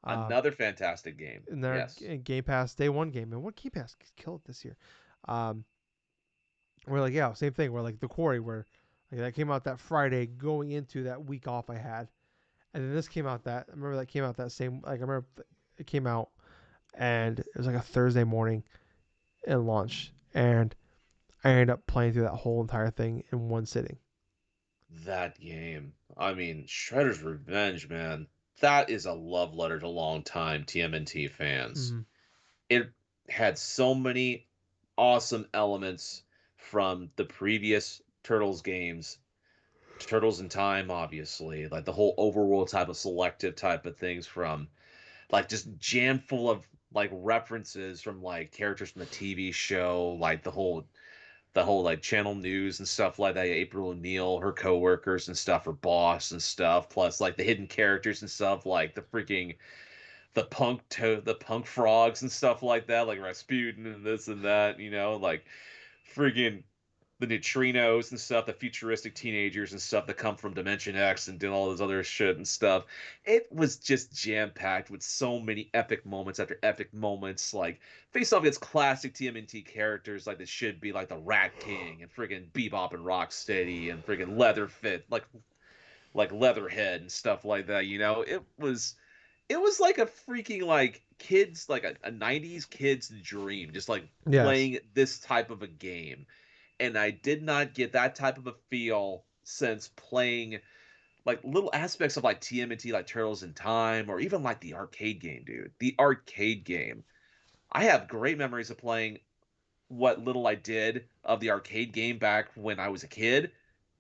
Um, Another fantastic game. in their Yes. Game Pass day one game, and what Game Pass killed it this year. Um, we're like, yeah, same thing. We're like the Quarry, where like that came out that Friday, going into that week off I had, and then this came out that I remember that came out that same like I remember it came out, and it was like a Thursday morning and launch, and I ended up playing through that whole entire thing in one sitting. That game. I mean, Shredder's Revenge, man. That is a love letter to longtime TMNT fans. Mm-hmm. It had so many awesome elements from the previous Turtles games. Turtles in Time, obviously, like the whole overworld type of selective type of things from like just jam full of like references from like characters from the TV show, like the whole like channel news and stuff like that. April O'Neil, her coworkers and stuff, her boss and stuff, plus like the hidden characters and stuff, like the punk frogs and stuff like that, like Rasputin and this and that, like freaking the neutrinos and stuff, the futuristic teenagers and stuff that come from Dimension X and doing all this other shit and stuff. It was just jam packed with so many epic moments after epic moments. Like based off its classic TMNT characters, like that should be like the Rat King and friggin' Bebop and Rocksteady and friggin' Leatherfit, like Leatherhead and stuff like that. It was like a freaking like kids like a 90s kid's dream, just like Yes. playing this type of a game, and I did not get that type of a feel since playing like little aspects of like TMNT, like Turtles in Time, or even like the arcade game, dude. The arcade game. I have great memories of playing what little I did of the arcade game back when I was a kid,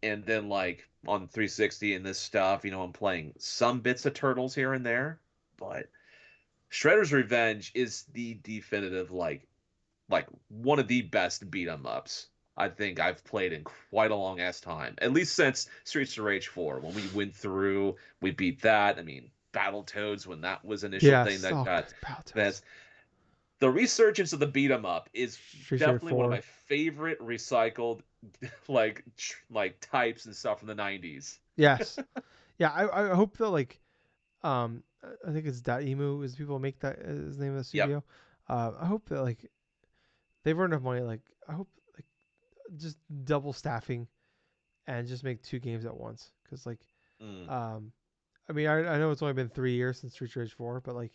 and then like on 360 and this stuff, I'm playing some bits of Turtles here and there, but Shredder's Revenge is the definitive like one of the best beat 'em ups I think I've played in quite a long ass time. At least since Streets of Rage 4. When we went through, we beat that. I mean, Battletoads when that was initial thing Yes. that Oh, got Battletoads. that's the resurgence of the beat 'em up is Street Fighter definitely one of 4. my favorite recycled like types and stuff from the 90s. Yes. Yeah. I hope that like I think it's Emu is the people who make that is the name of the Yep. studio. I hope that like they've earned enough money. Like I hope like just double staffing and just make two games at once. Because like Mm. um I mean I know it's only been 3 years since Street Fighter 4, but like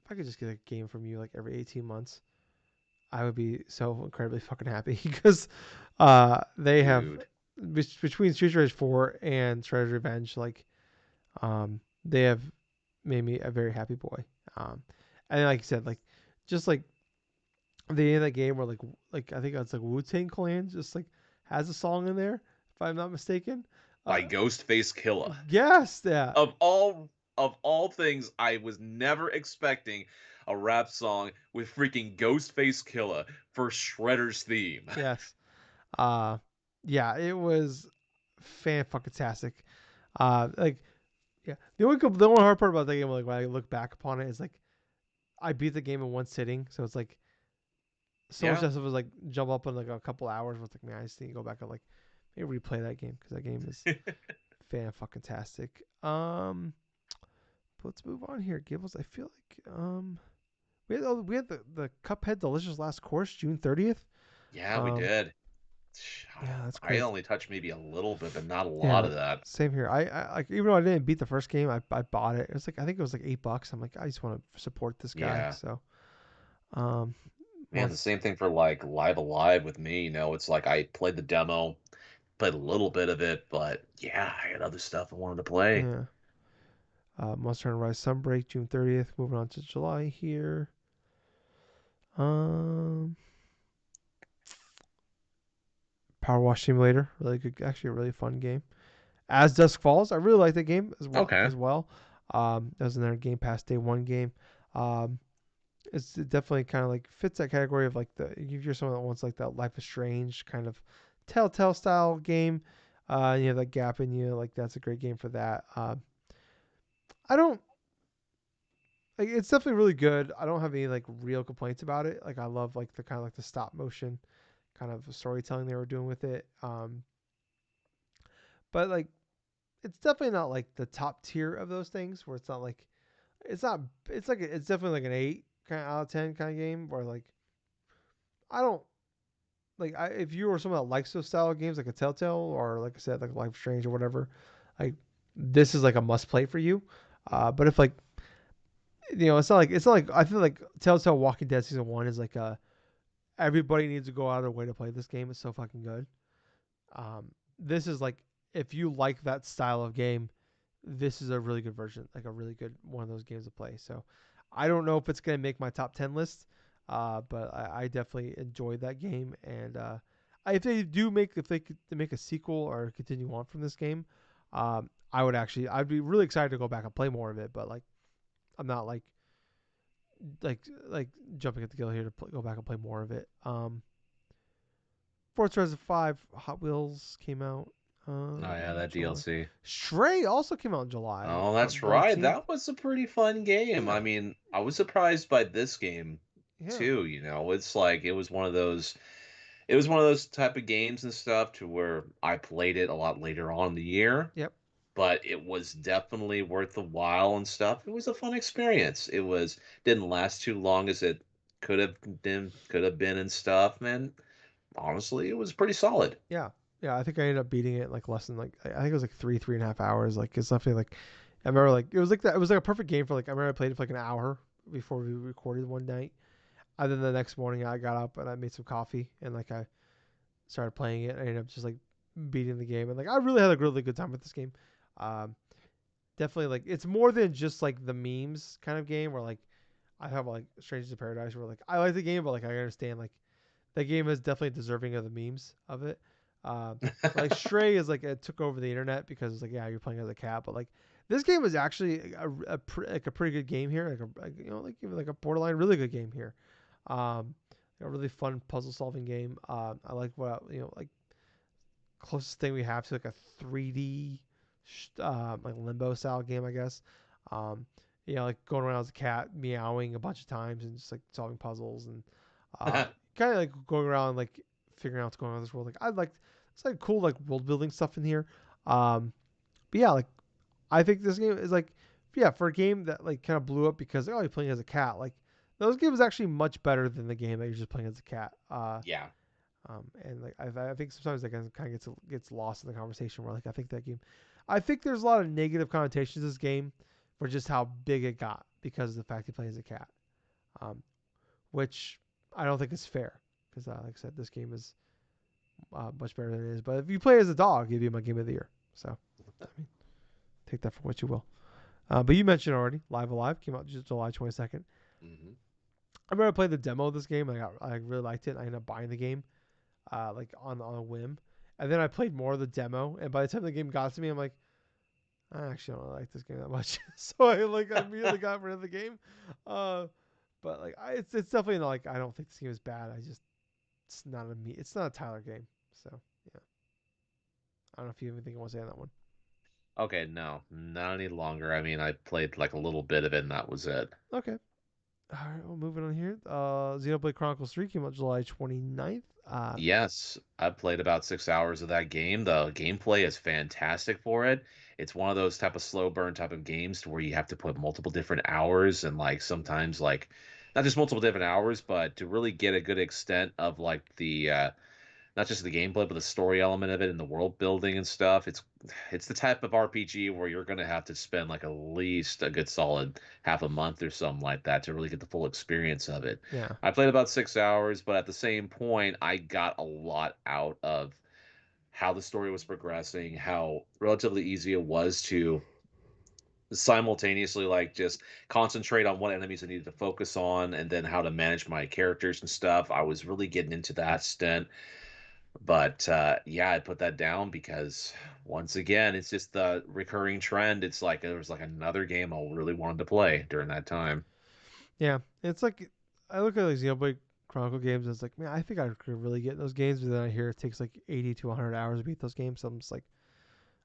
if I could just get a game from you like every 18 months, I would be so incredibly fucking happy because they have Dude. between Street Fighter 4 and Shredder's Revenge, like they have made me a very happy boy. Um, and like you said, like just like the end of that game where like I think it's like Wu Tang Clan just like has a song in there if I'm not mistaken. Uh, By Ghostface Killer. yes, yeah, Of all things, I was never expecting a rap song with freaking Ghostface Killer for Shredder's theme. yes, uh, yeah, it was fan fucking tastic. Like yeah, the only hard part about that game, like when I look back upon it, is like I beat the game in one sitting, so it's like so much Yeah, stuff was like jump up in like a couple hours. With like, man, I just need to go back and like maybe replay that game because that game is fan fucking tastic. Let's move on here, Gibbles. I feel like we had the Cuphead Delicious Last Course June 30th. yeah, we Um, did. yeah, that's I crazy. only touched maybe a little bit, but not a lot Yeah, of that. same here. I like even though I didn't beat the first game, I bought it. It was like I think it was like $8. I'm like I just want to support this guy. Yeah, So um, man, want the same thing for like Live Alive with me. It's like I played the demo, played a little bit of it, but yeah, I had other stuff I wanted to play. yeah. Monster Hunter Rise Sunbreak June 30th. Moving on to July here. Um, Power Wash Simulator, really good, actually a really fun game. As Dusk Falls, I really like that game as well. Okay. As well, that was another Game Pass Day One game. Um, it's it definitely kind of like fits that category of like the if you're someone that wants like that Life is Strange kind of Telltale style game. You have that gap in you, like that's a great game for that. I don't like it's definitely really good. I don't have any like real complaints about it. Like I love like the kind of like the stop motion kind of storytelling they were doing with it. But like it's definitely not like the top tier of those things where it's not like It's not. It's like it's definitely like an 8 kind of out of 10 kind of game. Where like I don't like if you were someone that likes those style of games like a Telltale or like I said like Life is Strange or whatever, like this is like a must play for you. But if like it's not like I feel like Telltale Walking Dead season 1 is like everybody needs to go out of their way to play this game. It's so fucking good. This is like if you like that style of game, this is a really good version, like a really good one of those games to play. So I don't know if it's gonna make my top 10 list, but I definitely enjoyed that game. And if they do make if they could make a sequel or continue on from this game, I'd be really excited to go back and play more of it. But like I'm not like jumping at the gill here to go back and play more of it. Forza Horizon 5 Hot Wheels came out Oh yeah, that July. DLC. Stray also came out in July Oh, that's right. 19th. That was a pretty fun game. I Yeah, mean, I was surprised by this game yeah, too, you know. It's like it was one of those type of games and stuff to where I played it a lot later on in the year, yep, but it was definitely worth the while and stuff. It was a fun experience. It was didn't last too long as it could have been and stuff, man. Honestly, it was pretty solid. yeah, yeah. I think I ended up beating it in like less than like I think it was like 3.5 hours. Like it's definitely like I remember like it was like that. It was like a perfect game for like I remember I played it for like an hour before we recorded one night. And then the next morning I got up and I made some coffee and like I started playing it. I ended up just like beating the game and like I really had a really good time with this game. Um, Definitely like it's more than just like the memes kind of game where like I have like Strangers in Paradise where like I like the game but like I understand like that game is definitely deserving of the memes of it. Like Stray is like it took over the internet because it's like yeah you're playing as a cat but like this game is actually like a pretty good game here like like even like a borderline really good game here. Um, a really fun puzzle solving game. I like what like closest thing we have to like a 3D like limbo style game, I guess. Um, like going around as a cat, meowing a bunch of times and just like solving puzzles and kind of like going around like figuring out what's going on in this world. Like I like it's like cool like world building stuff in here. But yeah, like I think this game is like yeah for a game that like kind of blew up because oh you're playing as a cat like those games actually much better than the game that you're just playing as a cat. Yeah. And like I think sometimes that kind of gets lost in the conversation where like I think that game, I think there's a lot of negative connotations to this game for just how big it got because of the fact he plays a cat, um, which I don't think is fair because like I said, this game is much better than it is. But if you play as a dog, it'd be my game of the year. So I mean, take that for what you will. But you mentioned already, Live Alive came out just July 22nd. Hmm. I remember I played the demo of this game. I really liked it. I ended up buying the game like on a whim. And then I played more of the demo, and by the time the game got to me, I'm like, I actually don't really like this game that much. So I immediately got rid of the game. Uh, but like it's definitely not, like I don't think this game is bad. I just it's not a Tyler game. So yeah, I don't know if you have anything you want to say on that one. Okay, no, not any longer. I mean, I played like a little bit of it and that was it. Okay. All right, well, moving on here. Xenoblade Chronicles 3 came out July 29th. Yes, I played about 6 hours of that game. The gameplay is fantastic for it. It's one of those type of slow burn type of games to where you have to put multiple different hours and like sometimes like not just multiple different hours, but to really get a good extent of like the not just the gameplay, but the story element of it and the world building and stuff. It's the type of RPG where you're gonna have to spend like at least a good solid half a month or something like that to really get the full experience of it. Yeah. I played about 6 hours, but at the same point, I got a lot out of how the story was progressing, how relatively easy it was to simultaneously like just concentrate on what enemies I needed to focus on and then how to manage my characters and stuff. I was really getting into that stint, but yeah, I put that down because once again, it's just the recurring trend. It's like there was like another game I really wanted to play during that time. Yeah. It's like I look at like Xenoblade Chronicle games and it's like, man, I think I could really get in those games, but then I hear it takes like 80 to 100 hours to beat those games. So I'm just like,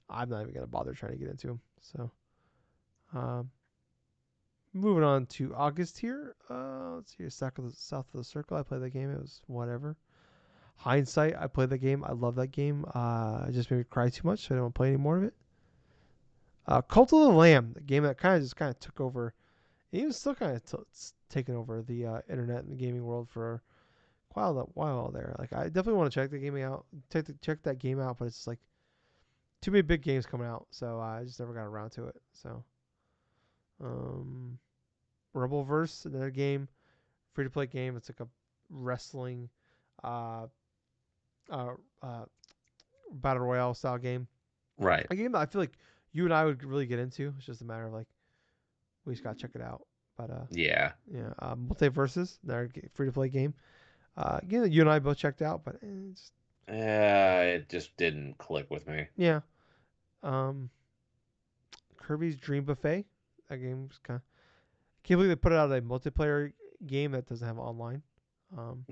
I'm not even gonna bother trying to get into them. So, um, moving on to August here. Let's see, South of the Circle. I played that game. It was whatever. Hindsight. I played that game. I love that game. It just made me cry too much, so I don't want to play any more of it. Cult of the Lamb, the game that kind of took over. he was still kind of taking over the internet and the gaming world for quite a while there. Like I definitely want to check the gaming out, check that game out, but it's like too many big games coming out, so I just never got around to it. So, um, Rebelverse, another game, free to play game. It's like a wrestling, uh, uh, uh, battle royale style game. Right. A game that I feel like you and I would really get into. It's just a matter of like we just gotta check it out. But Yeah. yeah, Multiverses, another free to play game. Again, that you and I both checked out, but just It just didn't click with me. yeah. Um, Kirby's Dream Buffet. That game's kind of can't believe they put out a multiplayer game that doesn't have online. Um,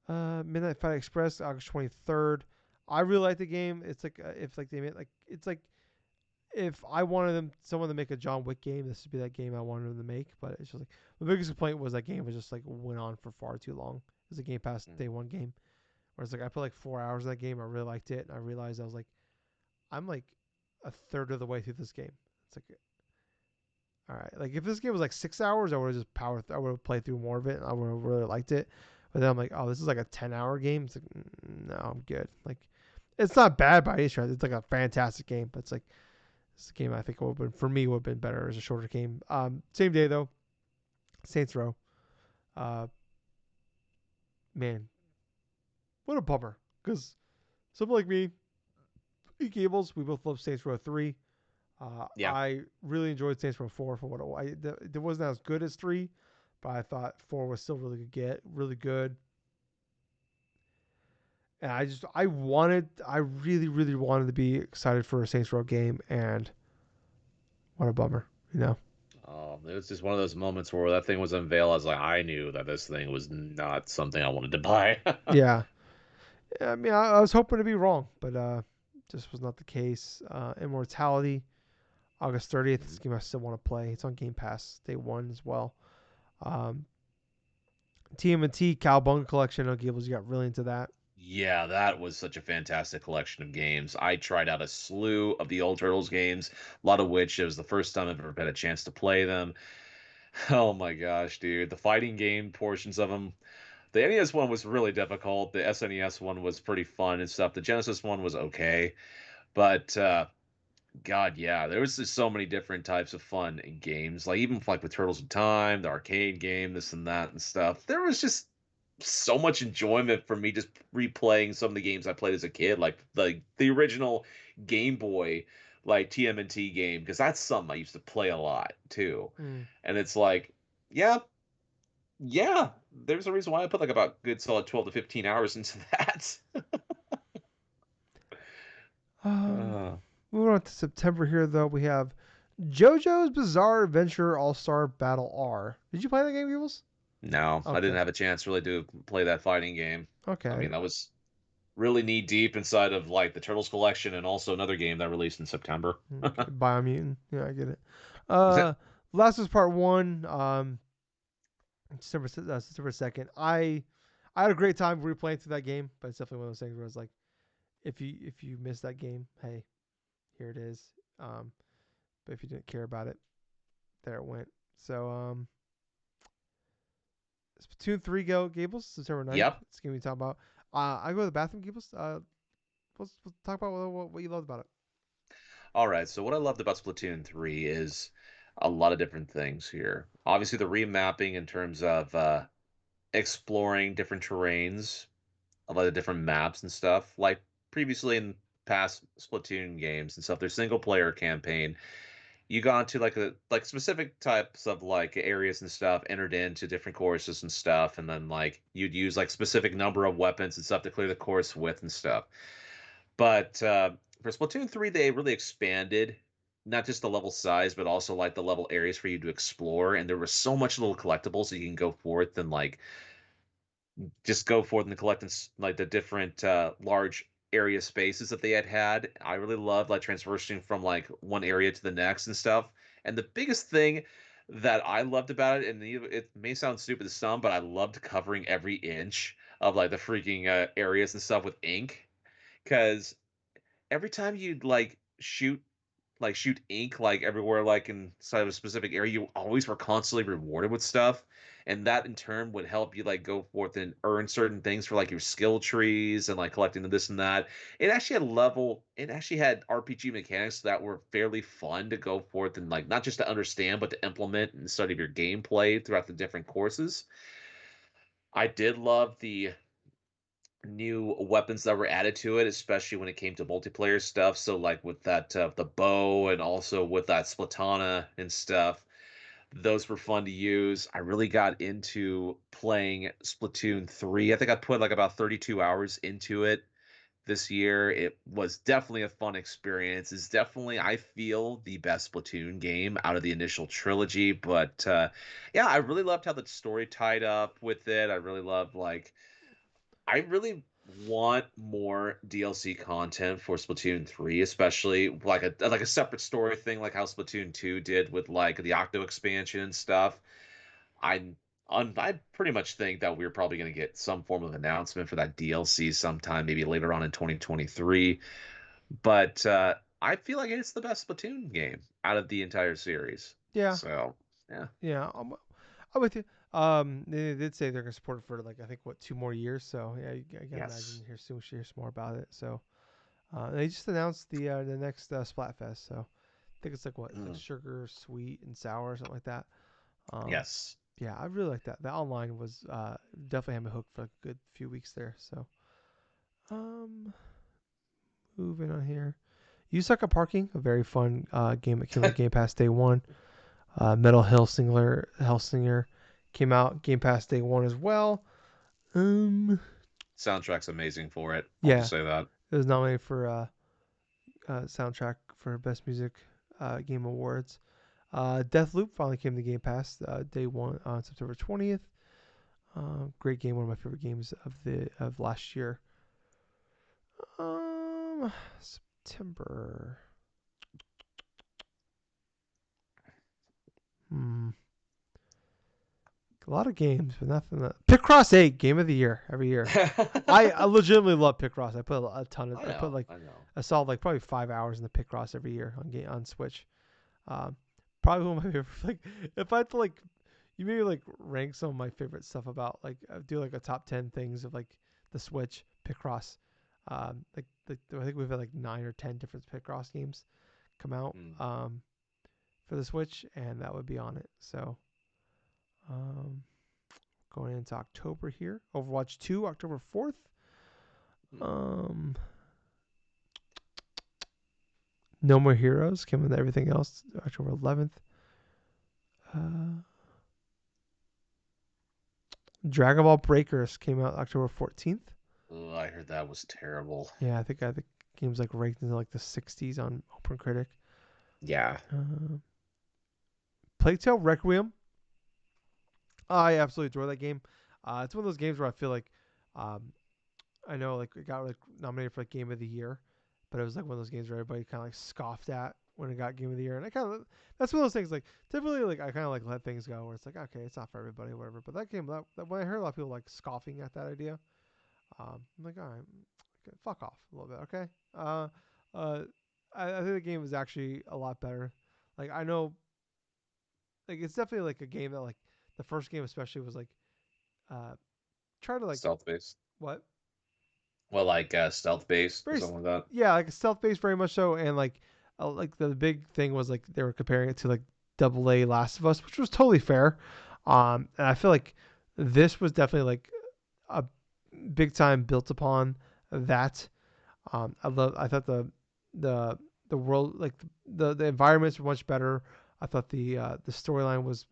Midnight Fight Express, August 23rd. I really like the game. It's like if like they made like it's like if I wanted someone to make a John Wick game, this would be that game I wanted them to make. But it's just like the biggest complaint was that game was just like went on for far too long. It was a Game Pass day one game. Whereas like I put like 4 hours in that game, I really liked it, and I realized I was like, I'm like a third of the way through this game. It's like, all right, like if this game was like 6 hours, I would have just powered. I would have played through more of it, and I would have really liked it. But then I'm like, oh, this is like a 10-hour game. It's like, no, I'm good. Like, it's not bad by any stretch. It's like a fantastic game, but it's like this game I think would have been for me would have been better as a shorter game. Same day though, Saints Row. Uh, man, what a bummer. Because someone like me, E Gables, we both love Saints Row 3. Yeah. I really enjoyed Saints Row 4 for what it was. It wasn't as good as 3, but I thought 4 was still really good. And I really, really wanted to be excited for a Saints Row game, and what a bummer, you know? It was just one of those moments where that thing was unveiled. I was like, I knew that this thing was not something I wanted to buy. Yeah. I mean, I was hoping to be wrong, but just was not the case. Immortality, August 30th. This game I still want to play. It's on Game Pass day one as well. Um, TMNT Cowabunga Collection. I know Gables, you got really into that. Yeah, that was such a fantastic collection of games. I tried out a slew of the old Turtles games, a lot of which it was the first time I've ever had a chance to play them. Oh my gosh, dude. The fighting game portions of them. The NES one was really difficult. The SNES one was pretty fun and stuff. The Genesis one was okay. But God, yeah, there was just so many different types of fun in games. Like even like with Turtles in Time, the arcade game, this and that and stuff. There was just so much enjoyment for me just replaying some of the games I played as a kid, like the original Game Boy, like TMNT game, because that's something I used to play a lot too. Mm. And it's like, yeah, yeah, there's a reason why I put like about good solid 12 to 15 hours into that. Um, uh, Moving on to September here, though, we have JoJo's Bizarre Adventure All Star Battle R. Did you play that game, Gables? no, I didn't Okay. have a chance really to play that fighting game. I Okay. mean, that was really knee deep inside of like the Turtles collection and also another game that released in September. Okay. Biomutant. Yeah, I get it. Uh, Last was part one. September 2nd. I had a great time replaying through that game, but it's definitely one of those things where it's like, if you missed that game, hey, here it is. Um, but if you didn't care about it, there it went. So Splatoon 3 Go Gables, September 9th. Yep. It's gonna be talking about. I go to the bathroom, Gables. Let's talk about what you loved about it. All right. So what I loved about Splatoon 3 is a lot of different things here. Obviously, the remapping in terms of exploring different terrains, a lot of different maps and stuff. Like previously in past Splatoon games and stuff, their single player campaign, you got into like specific types of like areas and stuff, entered into different courses and stuff, and then like you'd use like specific number of weapons and stuff to clear the course with and stuff. But for Splatoon 3, they really expanded not just the level size, but also like the level areas for you to explore. And there was so much little collectibles that you can go forth and like just go forth and collect like the different large area spaces that they had. I really loved like transversing from like one area to the next and stuff. And the biggest thing that I loved about it, and it may sound stupid to some, but I loved covering every inch of like the freaking areas and stuff with ink because every time you'd like shoot like shoot ink like everywhere, like inside of a specific area, you always were constantly rewarded with stuff, and that in turn would help you like go forth and earn certain things for like your skill trees and like collecting this and that. It actually had RPG mechanics that were fairly fun to go forth and like not just to understand but to implement and study your gameplay throughout the different courses. I did love the new weapons that were added to it, especially when it came to multiplayer stuff. So like with that the bow and also with that splatana and stuff, those were fun to use. I really got into playing Splatoon 3. I think I put like about 32 hours into it this year. It was definitely a fun experience. It's definitely, I feel, the best Splatoon game out of the initial trilogy. But yeah, I really loved how the story tied up with it. I really loved like I really want more DLC content for Splatoon 3, especially like a separate story thing like how Splatoon 2 did with like the Octo expansion and stuff. I I pretty much think that we're probably going to get some form of announcement for that DLC sometime maybe later on in 2023. But I feel like it's the best Splatoon game out of the entire series. Yeah, So, yeah. yeah, I'm with you. They did say they're gonna support it for like I think what 2 more years. So yeah, I can imagine Yes. here soon we should hear some more about it. So they just announced the next Splatfest. So I think it's like what it's like Mm, sugar, sweet, and sour or something like that. Um, yes. yeah, I really like that. The online was definitely had me hooked for like a good few weeks there. So um, moving on here. You Suck at Parking, a very fun game that came to Game Pass day one. Metal Hellsinger came out Game Pass day one as well. Um, Soundtrack's amazing for it. I'll yeah, just say that. it was nominated for soundtrack for Best Music Game Awards. Deathloop finally came to Game Pass day one on September 20th. Great game, one of my favorite games of last year. September. Hmm. A lot of games, but nothing. Picross 8 Game of the Year every year. I legitimately love Picross. I put a ton of. I I put know, like I know. I saw like probably 5 hours in the Picross every year on Switch. Um, probably one of my favorite. Like if I had to like, you maybe like rank some of my favorite stuff about like do like a top 10 things of like the Switch Picross. Like I think we've had like 9 or 10 different Picross games come out Mm, for the Switch, and that would be on it. So um, going into October here, Overwatch 2, October 4th. mm. Um, No More Heroes came with everything else, October 11th. Uh, Dragon Ball Breakers came out October 14th. Ugh, I heard that was terrible. Yeah, I think the game's like ranked into like the 60s on OpenCritic. Yeah. Uh, Plague Tale Requiem. I absolutely adore that game. It's one of those games where I feel like um, I know like it got like nominated for like Game of the Year, but it was like one of those games where everybody kind of like scoffed at when it got Game of the Year, and I kind of that's one of those things like typically like I kind of like let things go where it's like okay it's not for everybody or whatever. But that game that when I heard a lot of people like scoffing at that idea, I'm like all right, okay, fuck off a little bit, okay. Uh, I think the game is actually a lot better. Like I know like it's definitely like a game that like the first game especially was like uh try to like Stealth based. what Well, like stealth based or very something like that. yeah like stealth based very much so and like the big thing was like they were comparing it to like double A Last of Us which was totally fair and I feel like this was definitely like a big time built upon that I thought the the world like the environments were much better. I thought the storyline was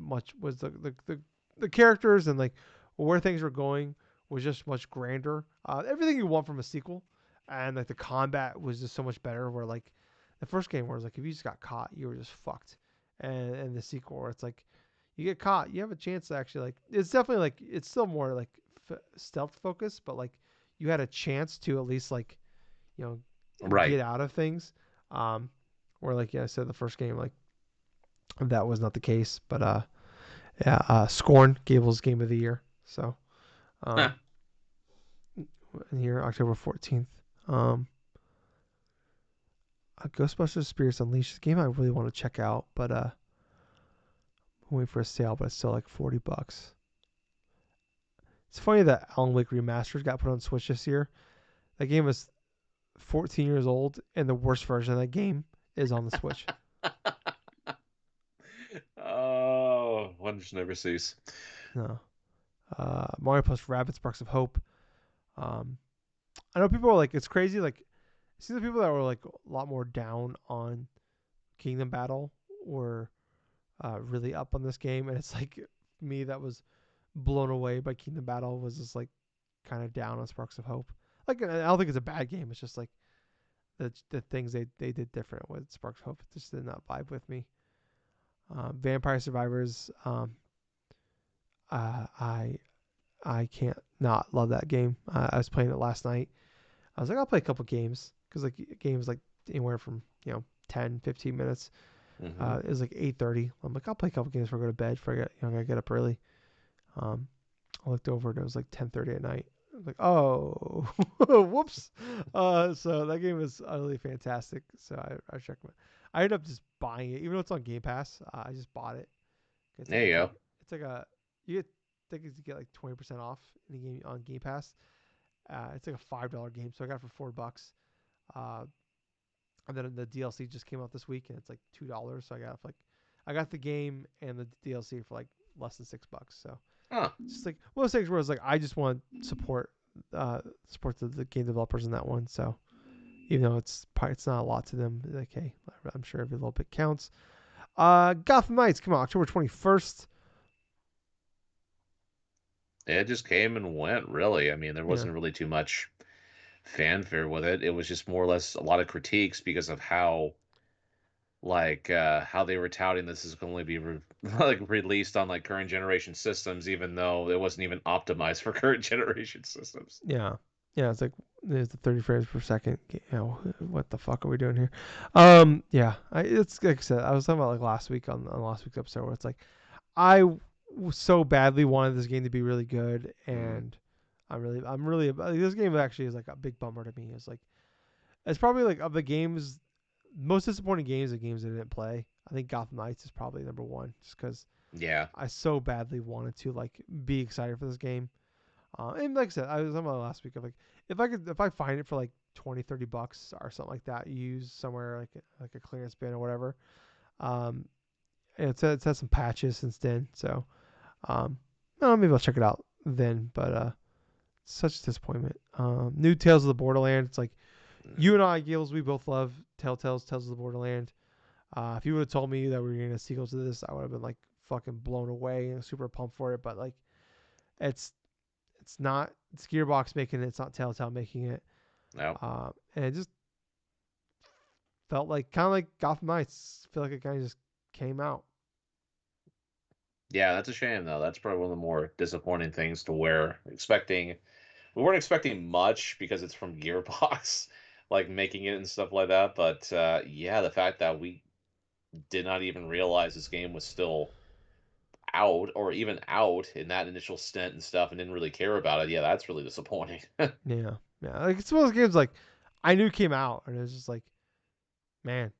the characters and like where things were going was just much grander. Everything you want from a sequel, and like the combat was just so much better. Where like the first game was like if you just got caught, you were just fucked, and the sequel where it's like you get caught, you have a chance to actually like it's definitely like it's still more like stealth focused, but like you had a chance to at least like you know Right. get out of things. Um, where like yeah, I said the first game like that was not the case, but yeah, Scorn Gable's Game of the Year. So Huh. um, here October 14th. Um, Ghostbusters Spirits Unleashed is a game I really want to check out, but I'm waiting for a sale, but it's still like $40. It's funny that Alan Wake Remastered got put on Switch this year. That game is 14 years old, and the worst version of that game is on the Switch. Oh, wonders never cease. No. Mario plus Rabbids Sparks of Hope. Um, I know people are like, it's crazy. Like, see the people that were like a lot more down on Kingdom Battle were really up on this game, and it's like me that was blown away by Kingdom Battle was just like kind of down on Sparks of Hope. Like, I don't think it's a bad game. It's just like the things they did different with Sparks of Hope just did not vibe with me. Vampire Survivors. I can't not love that game. I was playing it last night. I was like, I'll play a couple games because like games like anywhere from 10, 15 minutes. Hmm. It was like 8:30. I'm like, I'll play a couple games before I go to bed. Before I gotta get up early. Um, I looked over and it was like 10:30 at night. I was like, oh, whoops. So that game was utterly fantastic. So I checked my. I ended up just buying it, even though it's on Game Pass. I just bought it. There you go. It's like a you get tickets to get like 20% off in the game on Game Pass. It's like a $5 game, so I got it for $4. Uh, and then the DLC just came out this week, and it's like $2. So I got the game and the DLC for like less than $6. So Huh. it's just like one of those things where it's like I just want to support the game developers in that one. So even though it's not a lot to them, like hey, I'm sure every little bit counts. Gotham Knights come out October 21st. It just came and went, really. I mean, there Yeah, wasn't really too much fanfare with it. It was just more or less a lot of critiques because of how they were touting this is going to only be like released on like current generation systems, even though it wasn't even optimized for current generation systems. yeah, yeah. It's like there's the 30 frames per second. What the fuck are we doing here? Yeah. It's like I said. I was talking about like last week on last week's episode where it's like I so badly wanted this game to be really good, Mm, and I'm really this game actually is like a big bummer to me. It's probably like of the games most disappointing games are games I didn't play. I think Gotham Knights is probably number one, just because yeah. I so badly wanted to like be excited for this game. And like I said, I was on my last week of like if I find it for like 20, $30 or something like that, use somewhere like a clearance bin or whatever. Um, and it's had some patches since then, so maybe I'll check it out then. But such a disappointment. New Tales of the Borderland. It's like you Mm, and I, Gills, we both love Tales of the Borderland. If you would have told me that we were getting a sequel to this, I would have been like fucking blown away and super pumped for it. But like, it's it's not it's Gearbox making it. It's not Telltale making it. no. And it just felt like kind of like Gotham Knights. I feel like it kind of just came out. Yeah, that's a shame though. That's probably one of the more disappointing things to where expecting we weren't expecting much because it's from Gearbox, like making it and stuff like that. But yeah, the fact that we did not even realize this game was still out or even out in that initial stint and stuff and didn't really care about it. Yeah, that's really disappointing. Yeah, yeah. Like it's one of those games like I knew came out, and it was just like, man,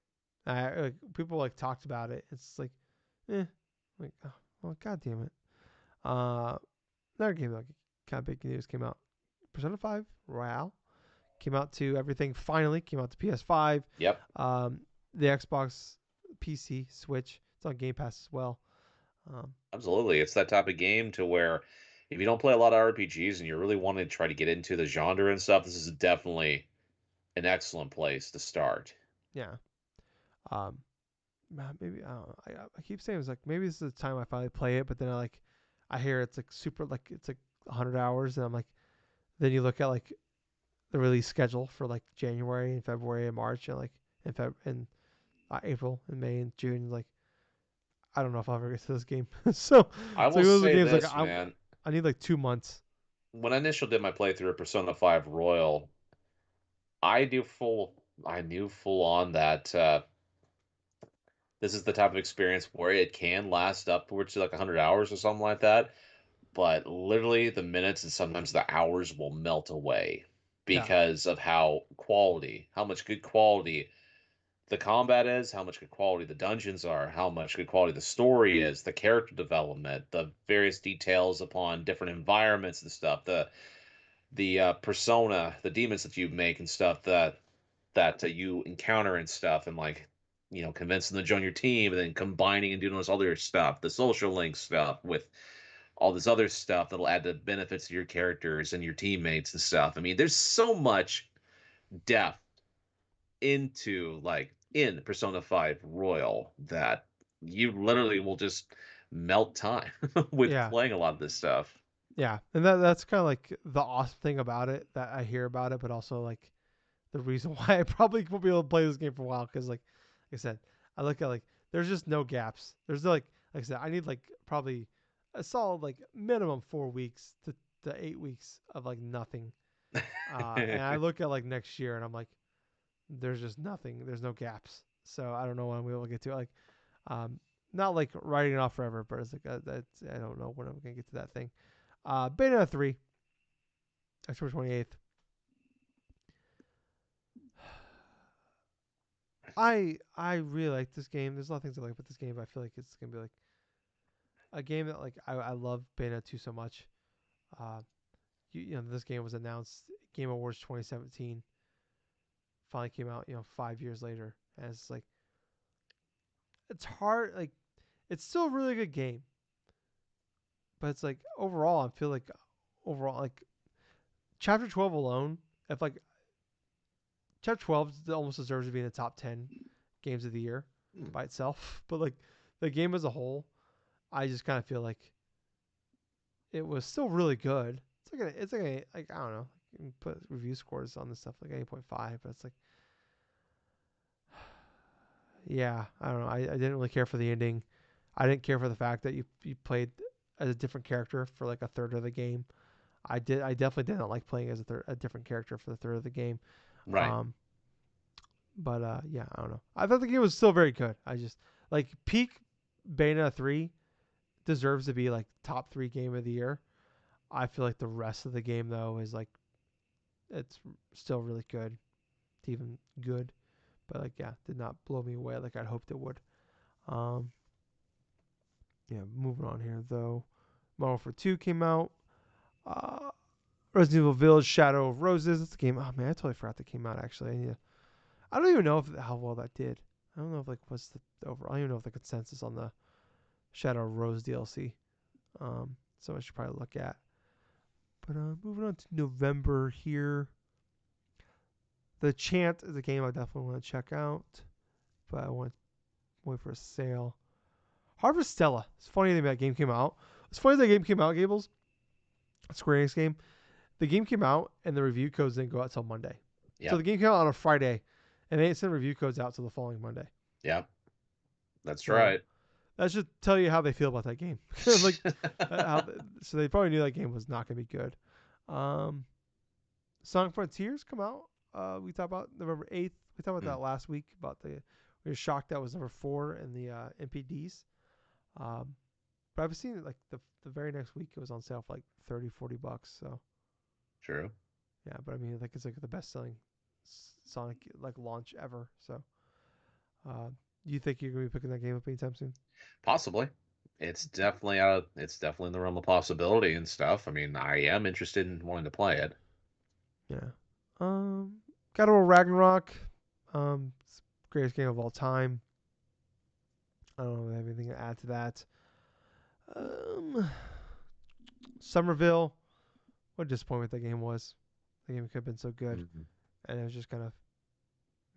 like people like talked about it. It's like, like oh, well, god damn it. Uh, Another game like kind of big news came out. Persona 5 Royale came out to everything. Finally came out to PS5, Yep, um, the Xbox, PC, Switch. It's on Game Pass as well. Um, absolutely. It's that type of game to where if you don't play a lot of RPGs and you really want to try to get into the genre and stuff, this is definitely an excellent place to start. yeah. Um, Maybe I don't know. I keep saying it's like maybe this is the time I finally play it, but then I hear it's like super like it's like 100 hours, and I'm like, then you look at like the release schedule for like January and February and March and like in April and May and June, like I don't know if I'll ever get to this game. So I it's like will those are say games like this, man. I need like 2 months. When I initially did my playthrough of Persona 5 Royal, I knew full on that this is the type of experience where it can last upwards to like 100 hours or something like that, but literally the minutes and sometimes the hours will melt away Yeah, because of how much good quality the combat is, how much good quality the dungeons are, how much good quality the story is, the character development, the various details upon different environments and stuff, the persona, the demons that you make and stuff that you encounter and stuff, and like convincing them to join your team, and then combining and doing all this other stuff, the social link stuff with all this other stuff that'll add to benefits to your characters and your teammates and stuff. I mean, there's so much depth into like in Persona 5 Royal that you literally will just melt time with Yeah, playing a lot of this stuff. yeah, and that's kind of like the awesome thing about it that I hear about it, but also like the reason why I probably won't be able to play this game for a while because like I said, I look at like there's just no gaps. There's no, like I said, I need like probably a solid like minimum 4 weeks to 8 weeks of like nothing. And I look at like next year and I'm like, there's just nothing. There's no gaps. So I don't know when I'm able to get to it. Like, um, not like writing it off forever, but it's like that's, I don't know when I'm gonna get to that thing. Bayonetta 3, October 28th. I really like this game. There's a lot of things I like about this game, but I feel like it's gonna be like a game that like I love Bayonetta 2 so much. Uh, you know, this game was announced Game Awards 2017. Finally came out, 5 years later, and it's like it's hard. Like it's still a really good game, but it's like overall, I feel like overall like Chapter 12 alone, if like Chapter 12 almost deserves to be in the top 10 games of the year by itself, but like the game as a whole, I just kind of feel like it was still really good. Like I don't know, you can put review scores on this stuff like 8.5, but it's like yeah, I don't know. I didn't really care for the ending. I didn't care for the fact that you played as a different character for like a third of the game. I definitely did not like playing as a different character for the third of the game. Right. Um, but yeah, I don't know. I thought the game was still very good. I just like peak Bayonetta 3 deserves to be like top 3 game of the year. I feel like the rest of the game though is like it's still really good, even good, but like yeah, did not blow me away like I'd hoped it would. Um, yeah, moving on here though. Modern Warfare 2 came out. Uh, Resident Evil Village: Shadow of Roses. It's a game. Oh man, I totally forgot that came out. Actually, I don't even know how well that did. I don't know if like what's the overall. I don't even know if the consensus on the Shadow of Rose DLC. So I should probably look at. But moving on to November here. The Chant is a game I definitely want to check out, but I want to wait for a sale. Harvestella. It's funny that game came out. It's funny that game came out, Gables. Square Enix game. The game came out and the review codes didn't go out till Monday. So Yep. the game came out on a Friday, and they didn't send review codes out till the following Monday. Yep. That's So right. that should tell you how they feel about that game. like, so they probably knew that game was not going to be good. Um, Sonic Frontiers come out. We talked about November 8th. We talked about that last week. We were shocked that was number 4 in the MPDs. Um, but I've seen it like the very next week it was on sale for like 30-40 bucks. So True. yeah, but I mean like it's like the best selling Sonic like launch ever. So uh, you think you're gonna be picking that game up anytime soon? Possibly. It's definitely in the realm of possibility and stuff. I mean, I am interested in wanting to play it. Yeah. God of War Ragnarok. It's the greatest game of all time. I don't know if I have anything to add to that. Um, Somerville. What a disappointment that game was. The game could have been so good, Mhm. and it was just kind of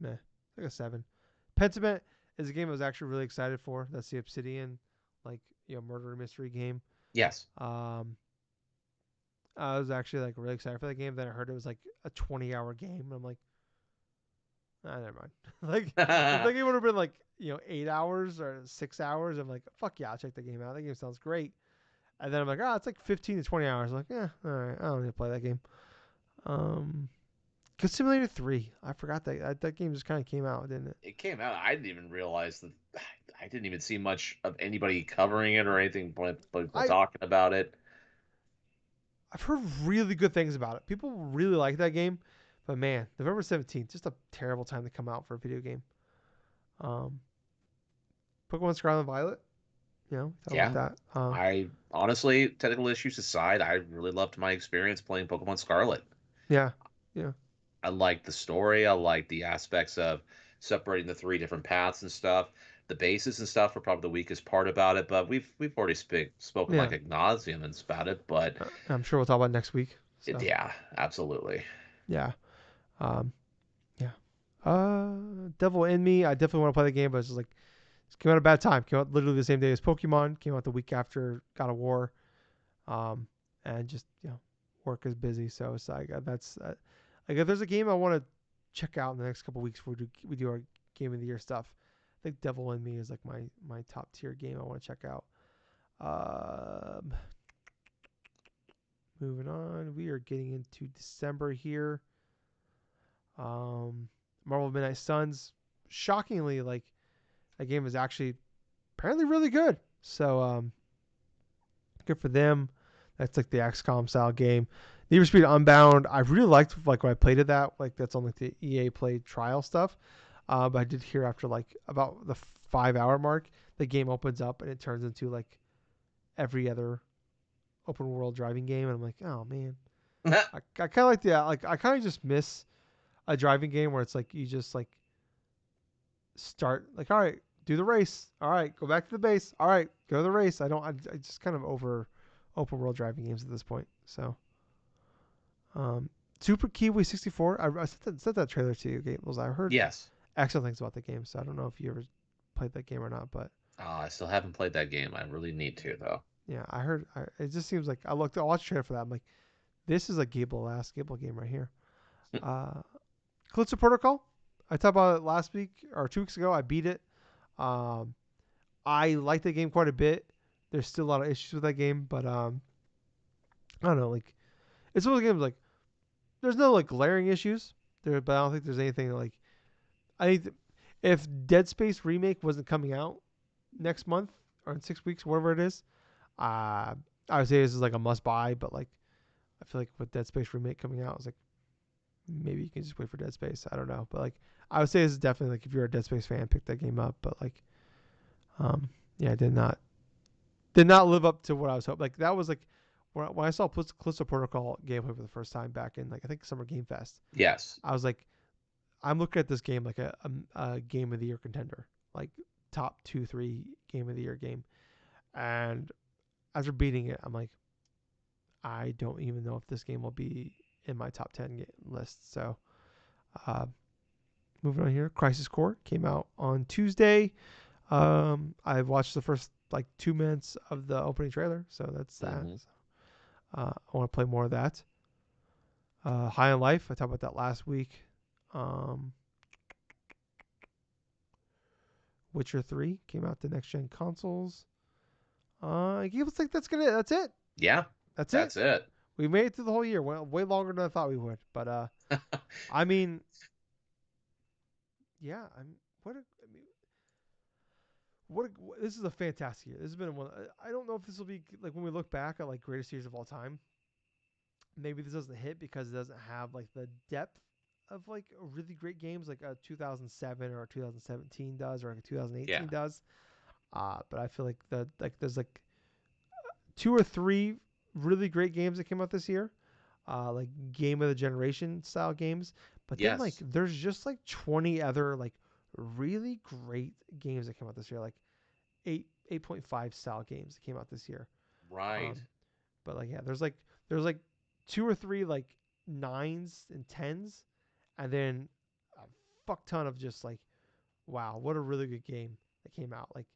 meh, like a 7. Pentiment is a game I was actually really excited for. That's the Obsidian, like murder mystery game. Yes. Um, I was actually like really excited for that game. Then I heard it was like a 20-hour game, and I'm like, never mind. like if that game would have been like 8 hours or 6 hours, I'm like, fuck yeah, I'll check the game out. That game sounds great. And then I'm like, it's like 15 to 20 hours. I'm like, yeah, all right, I don't need to play that game. Um, Cause Simulator 3, I forgot that game just kind of came out, didn't it? It came out. I didn't even realize that. I didn't even see much of anybody covering it or anything, but people I talking about it. I've heard really good things about it. People really like that game, but man, November 17th, just a terrible time to come out for a video game. Um, Pokemon Scarlet and Violet. Talk about Yeah. that. I honestly, technical issues aside, I really loved my experience playing Pokemon Scarlet. Yeah, yeah, I liked the story. I liked the aspects of separating the three different paths and stuff. The bases and stuff were probably the weakest part about it, but we've already spoken yeah. like ad nauseum about it. But I'm sure we'll talk about it next week. So yeah, absolutely. yeah, um, yeah. Devil in Me. I definitely want to play the game, but it's just like it came out at a bad time. Came out literally the same day as Pokemon. Came out the week after God of War. Um, and just work is busy, so it's like like if there's a game I want to check out in the next couple weeks, we do our game of the year stuff. I think Devil in Me is like my top tier game I want to check out. Um, Moving on, we are getting into December here. Um, Marvel Midnight Suns, shockingly, like that game is actually apparently really good. So good for them. That's like the XCOM style game. Need for Speed Unbound. I really liked like when I played it that like that's on like the EA Play trial stuff. But I did hear after like about the 5 hour mark, the game opens up and it turns into like every other open world driving game, and I'm like, oh man, I kind of like the like I kind of just miss a driving game where it's like you just like start like all right, do the race, all right, go back to the base, all right, go to the race. I just kind of over open world driving games at this point. So um, Super Kiwi 64. I sent that trailer to you, Gables. I heard Yes. excellent things about the game, so I don't know if you ever played that game or not, but I still haven't played that game. I really need to though. yeah, I heard. It just seems like I watched the trailer for that. I'm like, this is a Gable game right here. Uh, Callisto Protocol. I talked about it last week or 2 weeks ago. I beat it. Um, I like the game quite a bit. There's still a lot of issues with that game, but I don't know. Like, it's one of the games like there's no like glaring issues there, but I don't think there's anything like I think if Dead Space remake wasn't coming out next month or in 6 weeks, whatever it is, uh, I would say this is like a must buy. But like, I feel like with Dead Space remake coming out, it's like maybe you can just wait for Dead Space. I don't know, but like, I would say this is definitely like if you're a Dead Space fan, pick that game up. But like, um, yeah, did not live up to what I was hoping. Like that was like when I saw Callisto Protocol gameplay for the first time back in like I think Summer Game Fest. Yes. I was like, I'm looking at this game like a game of the year contender, like top 2, 3 game of the year game. And after beating it, I'm like, I don't even know if this game will be in my top 10 list. So, uh, moving on here, Crisis Core came out on Tuesday. I've watched the first like 2 minutes of the opening trailer, so that's that. Hmm. I want to play more of that. High on Life, I talked about that last week. Um, Witcher 3 came out to next gen consoles. I think that's it. Yeah, That's it. that's it. We made it through the whole year. Well, way longer than I thought we would. But I mean, yeah. I mean, this is a fantastic year. This has been one. I don't know if this will be like when we look back at like greatest years of all time. Maybe this doesn't hit because it doesn't have like the depth of like really great games like a 2007 or a 2017 does or like a Yeah. 2018 does. But I feel like there's like 2 or 3 really great games that came out this year, like game of the generation style games. But then like Yes. there's just like 20 other like really great games that came out this year, like 8.5 style games that came out this year. Right. Um, but like yeah, there's like 2 or 3 like nines and tens, and then a fuck ton of just like wow, what a really good game that came out. Like,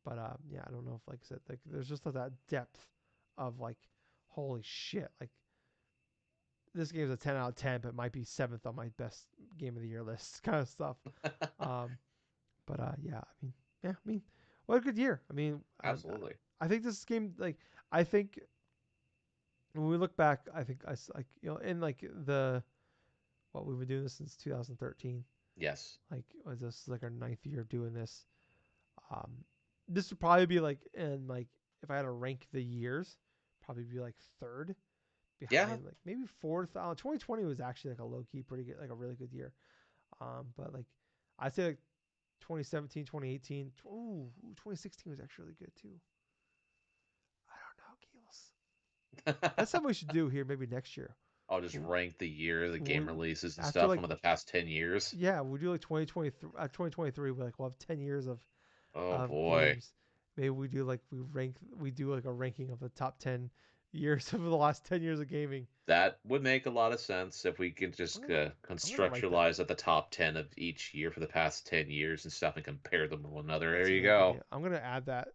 but yeah, I don't know if like I said like there's just that depth of like holy shit, like this game's a 10 out of 10, but it might be seventh on my best game of the year list kind of stuff. Um, but yeah, I mean, what a good year. I mean, Absolutely. I think this game like I think when we look back, I think like in like the what we've been doing this since 2013. Yes. Like was this like our ninth year of doing this? Um, this would probably be like in like if I had to rank the years, probably be like third Yeah. behind like maybe fourth. 2020 was actually like a low key pretty good, like a really good year. But like I'd say like 2017, 2018. Ooh, 2016 was actually really good too. I don't know, Keels. That's something we should do here maybe next year. I'll just rank the year, the game We, releases and after stuff like from the past 10 years. yeah, we do like 2023. 2023, we'll have 10 years Oh of boy. games. Maybe we do like a ranking of the top 10 years of the last 10 years of gaming. That would make a lot of sense if we could I'm just gonna I'm gonna write that. constructualize at the top 10 of each year for the past 10 years and stuff and compare them to one another. There That's a you really good idea. go. I'm gonna add that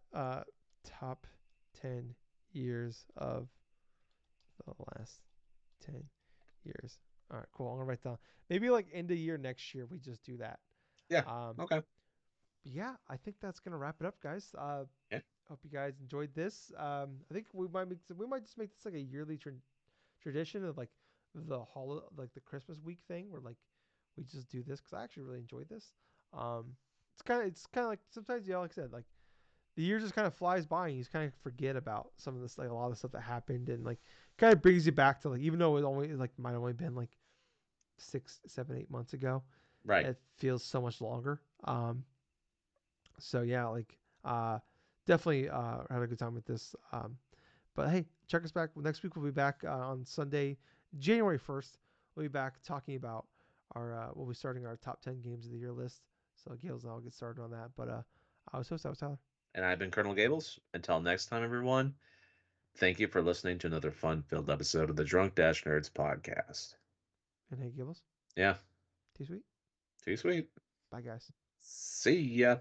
top 10 years of the last 10 years. All right, cool. I'm gonna write down. Maybe like end of year next year we just do that. Yeah. Um, Okay. yeah, I think that's gonna wrap it up, guys. Yeah. Hope you guys enjoyed this. I think we might just make this like a yearly tradition of like like the Christmas week thing where like we just do this because I actually really enjoyed this. Um, it's kind of like sometimes like I said, like the year just kind of flies by and you just kind of forget about some of this, like a lot of stuff that happened, and like kind of brings you back to like, even though it only like might have only been like 6, 7, 8 months ago, Right. it feels so much longer. So yeah, like definitely had a good time with this. But hey, check us back next week. We'll be back on Sunday, January 1st. We'll be back talking about we'll be starting our top 10 games of the year list. So Gail's and I'll get started on that. But I was Tyler. And I've been Colonel Gables. Until next time, everyone, thank you for listening to another fun filled episode of the Drunk Nerds podcast. And hey, Gables, Yeah. T sweet. Too sweet. Bye, guys. See ya.